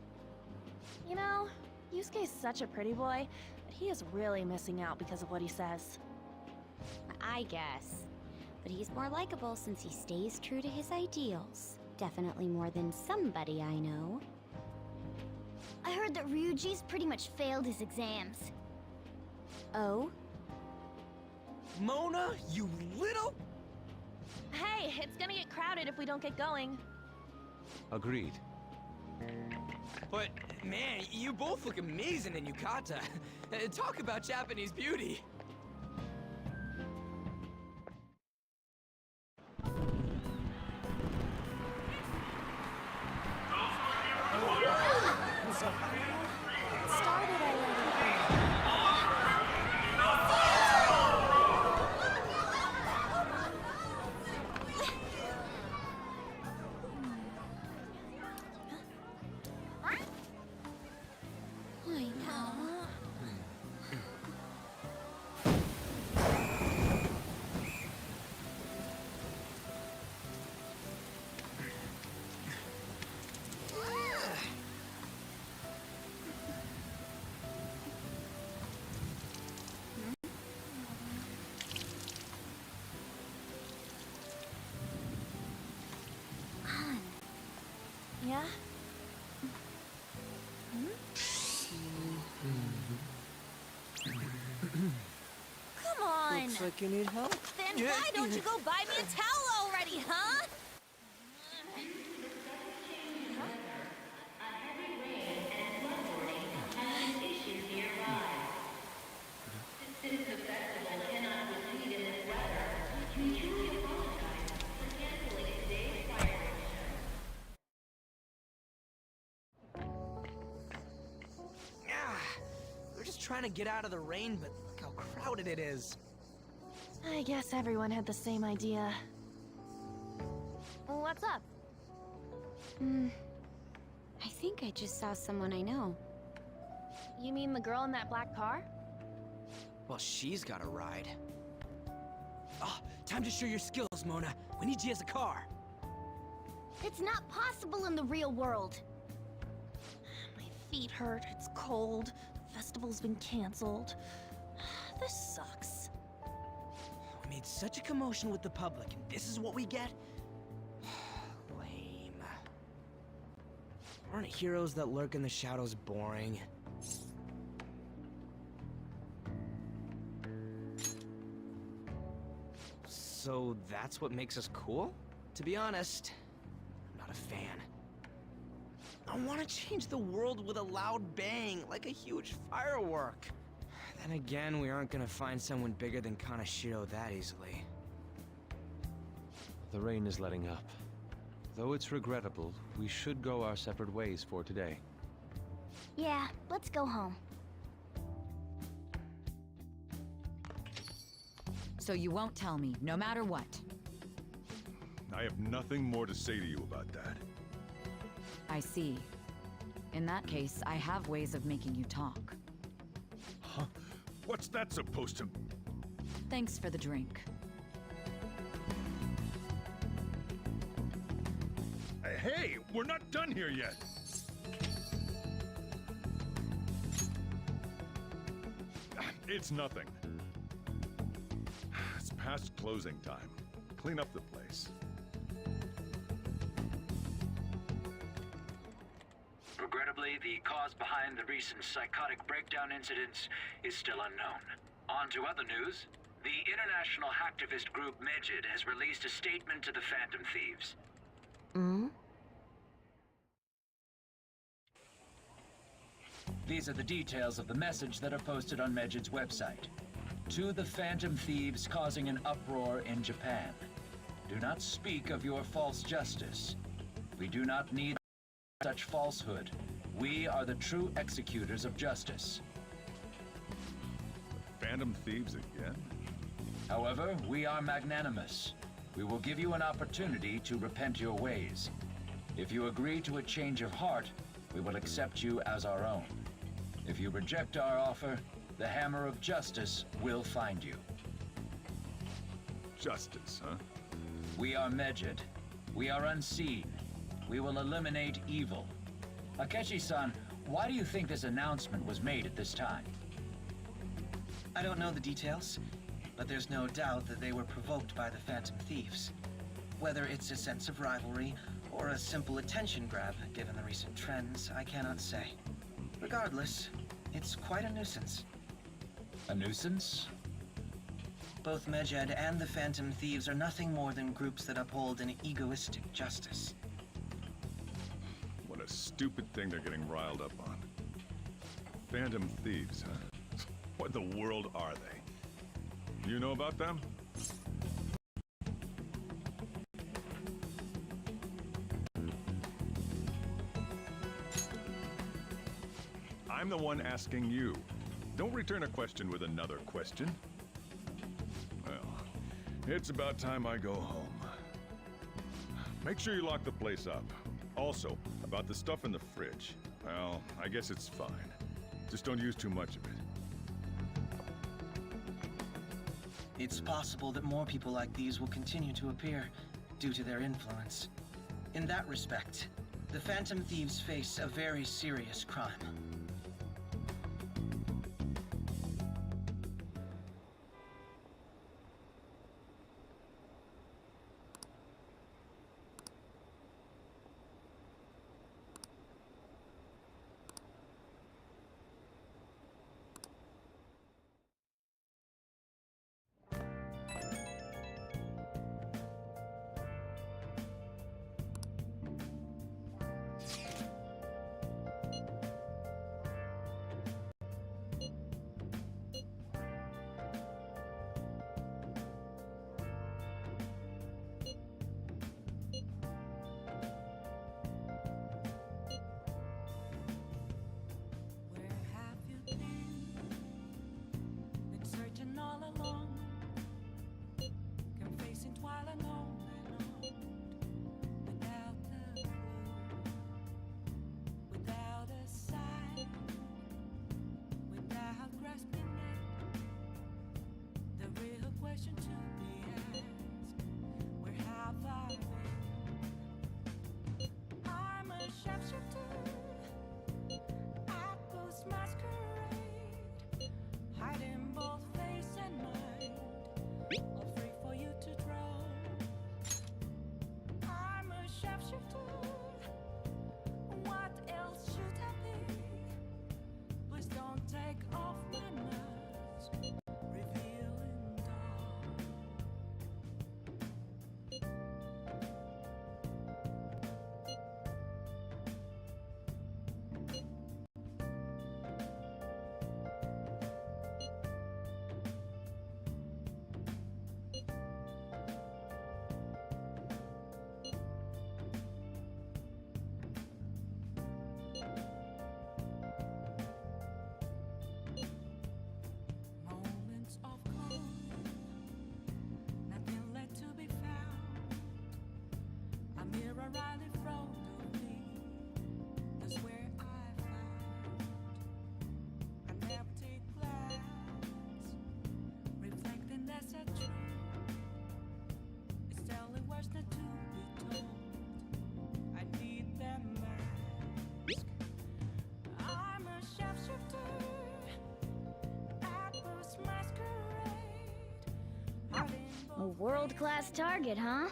You know, Yusuke's such a pretty boy, but he is really missing out because of what he says. I guess. But he's more likable since he stays true to his ideals. Definitely more than somebody I know. I heard that Ryuji's pretty much failed his exams. Oh? Mona, you little... Hey, it's gonna get crowded if we don't get going. Agreed. But, man, you both look amazing in yukata. Talk about Japanese beauty. Started already. I know. Yeah? Come on! Looks like you need help. Then why don't you go buy me a towel already, huh? We're just trying to get out of the rain, but look how crowded it is. I guess everyone had the same idea. What's up? I think I just saw someone I know. You mean the girl in that black car? Well, she's got a ride. Oh, time to show your skills, Mona. We need you as a car. It's not possible in the real world. My feet hurt, it's cold, the festival's been canceled. This sucks. We made such a commotion with the public, and this is what we get? Lame. Aren't heroes that lurk in the shadows boring? So that's what makes us cool? To be honest, I'm not a fan. I want to change the world with a loud bang, like a huge firework. Then again, we aren't gonna find someone bigger than Kaneshiro that easily. The rain is letting up. Though it's regrettable, we should go our separate ways for today. Yeah, let's go home. So you won't tell me, no matter what. I have nothing more to say to you about that. I see. In that case, I have ways of making you talk. Huh? What's that supposed to... Thanks for the drink. Hey, we're not done here yet! It's nothing. It's past closing time. Clean up the place. Regrettably, the cause behind the recent psychotic breakdown incidents is still unknown. On to other news. The international hacktivist group Medjed has released a statement to the Phantom Thieves. These are the details of the message that are posted on Medjed's website. To the Phantom Thieves causing an uproar in Japan. Do not speak of your false justice. We do not need such falsehood. We are the true executors of justice. Phantom Thieves again? However, we are magnanimous. We will give you an opportunity to repent your ways. If you agree to a change of heart, we will accept you as our own. If you reject our offer, the hammer of justice will find you. Justice, huh? We are Medjed. We are unseen. We will eliminate evil. Akechi-san, why do you think this announcement was made at this time? I don't know the details, but there's no doubt that they were provoked by the Phantom Thieves. Whether it's a sense of rivalry or a simple attention grab, given the recent trends, I cannot say. Regardless, it's quite a nuisance. A nuisance? Both Medjed and the Phantom Thieves are nothing more than groups that uphold an egoistic justice. What a stupid thing they're getting riled up on. Phantom Thieves, huh? What in the world are they? You know about them? I'm the one asking you. Don't return a question with another question. Well, it's about time I go home. Make sure you lock the place up. Also, about the stuff in the fridge. Well, I guess it's fine. Just don't use too much of it. It's possible that more people like these will continue to appear due to their influence. In that respect, the Phantom Thieves face a very serious crime. Where have you been searching all along, confessing while alone and on, without the clue, without a sign, without grasping it. The real question to be asked: where have I been? I'm a sharpshooter. I post masquerade, hiding both face and mind, all free for you to draw. I'm a sharpshooter. What else should I be? Please don't take off my mask, revealing dawn. Moments of calm, nothing left to be found. A mirror right in front of me, that's where I found an empty glass, reflecting that's a truth. It's telling words not to be told. I need that mask. I'm a sharpshooter. A world-class target, huh?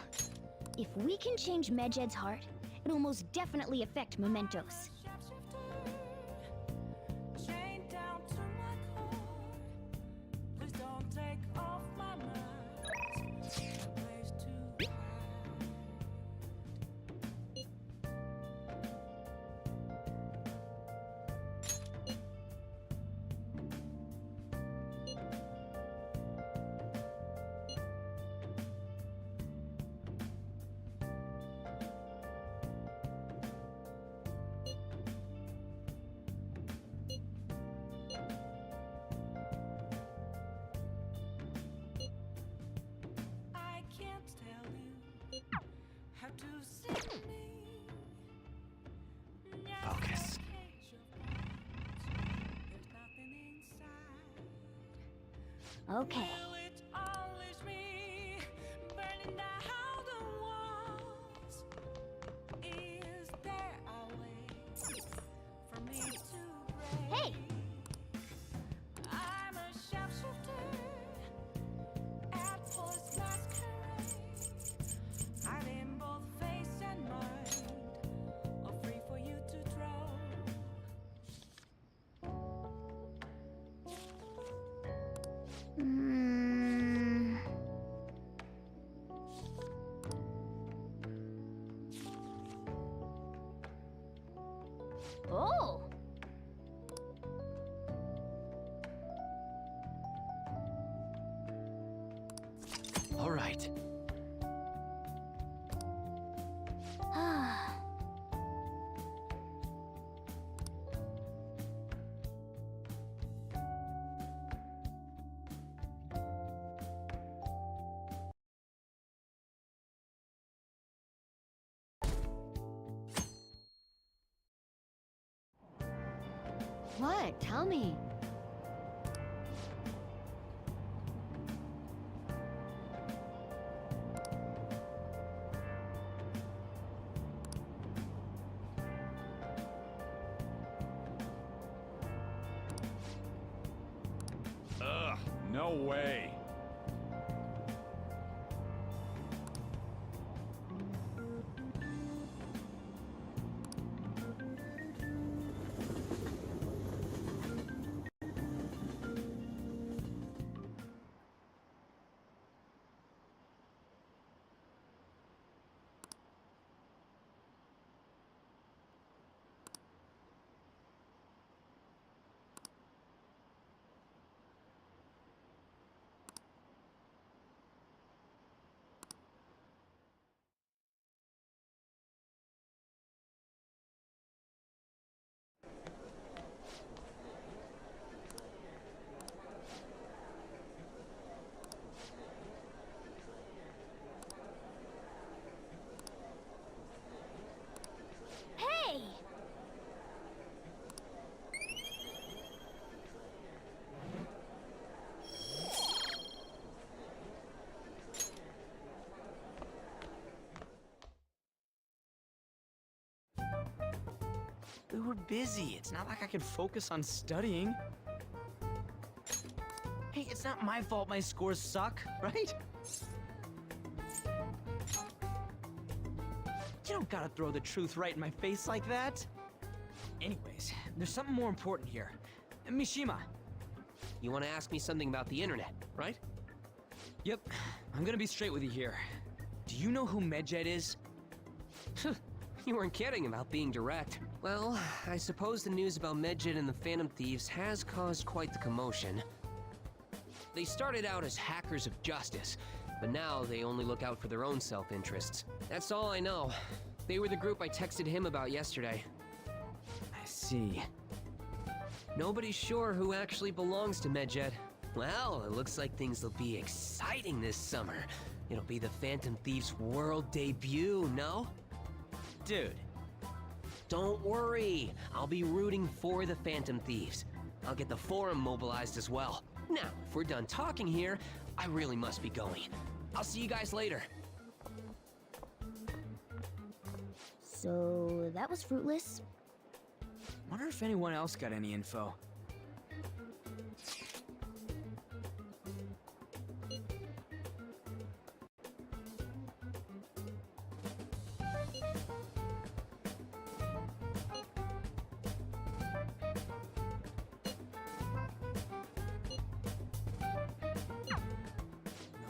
If we can change Medjed's heart, it'll most definitely affect Mementos. Chained down to my core. Please don't take off my mask. A place to hide. out to see me. Focus. There's nothing inside. Okay. Will it always be burning down the walls? Is there a way for me to break? Hey! I'm a sharpshooter at Force Masquerade, hiding both face and mind, all free for you to draw. Hmm. Oh! All right. What? Tell me. Ugh, no way. Hey! We were busy. It's not like I could focus on studying. Hey, it's not my fault my scores suck, right? You don't gotta throw the truth right in my face like that. Anyways, there's something more important here. Mishima. You want to ask me something about the internet, right? Yep, I'm gonna be straight with you here. Do you know who Medjed is? You weren't kidding about being direct. Well, I suppose the news about Medjed and the Phantom Thieves has caused quite the commotion. They started out as hackers of justice, but now they only look out for their own self-interests. That's all I know. They were the group I texted him about yesterday. I see. Nobody's sure who actually belongs to Medjed. Well, it looks like things will be exciting this summer. It'll be the Phantom Thieves' world debut, no? Dude. Don't worry, I'll be rooting for the Phantom Thieves. I'll get the forum mobilized as well. Now, if we're done talking here, I really must be going. I'll see you guys later. So, that was fruitless. Wonder if anyone else got any info.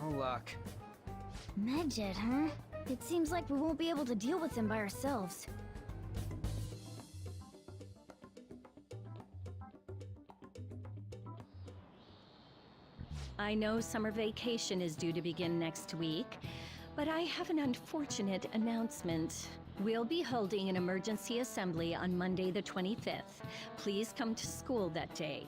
No luck. Medjed, huh? It seems like we won't be able to deal with him by ourselves. I know summer vacation is due to begin next week, but I have an unfortunate announcement. We'll be holding an emergency assembly on Monday the 25th. Please come to school that day.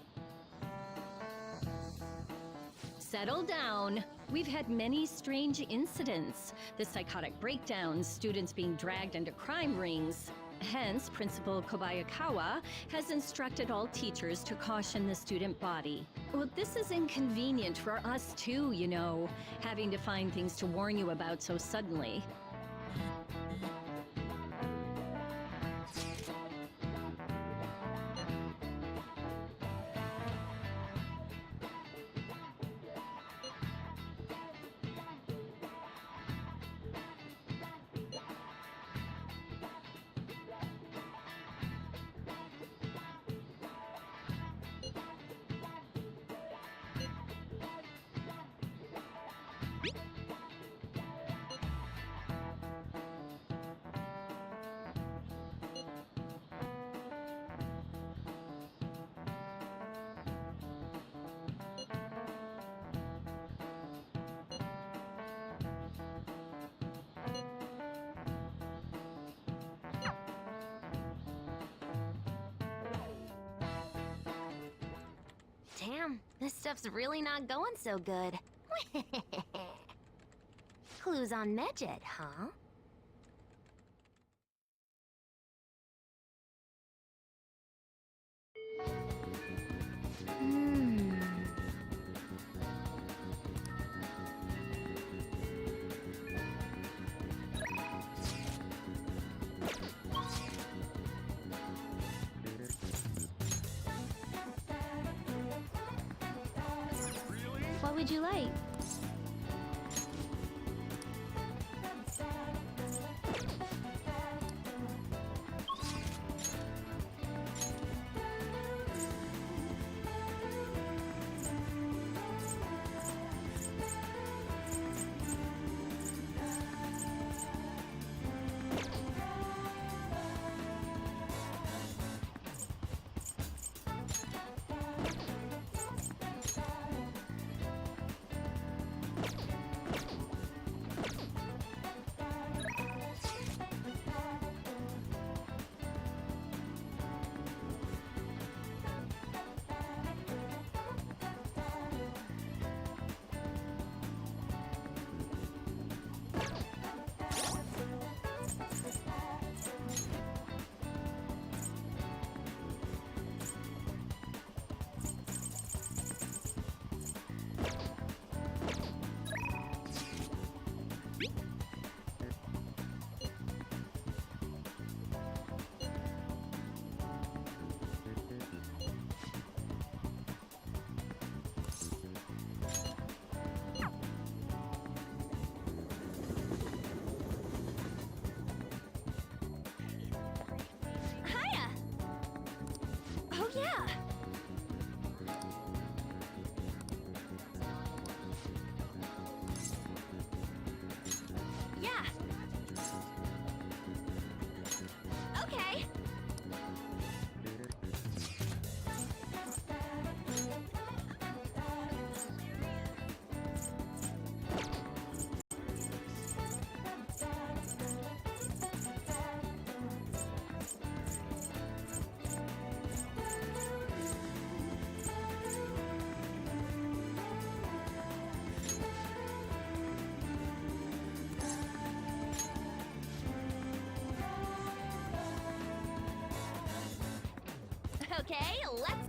Settle down. We've had many strange incidents. The psychotic breakdowns, students being dragged into crime rings. Hence, Principal Kobayakawa has instructed all teachers to caution the student body. Well, this is inconvenient for us too, you know, having to find things to warn you about so suddenly. Damn, this stuff's really not going so good. Clues on Medjed, huh? What would you like? Oh, yeah! Yeah! Okay! Okay, let's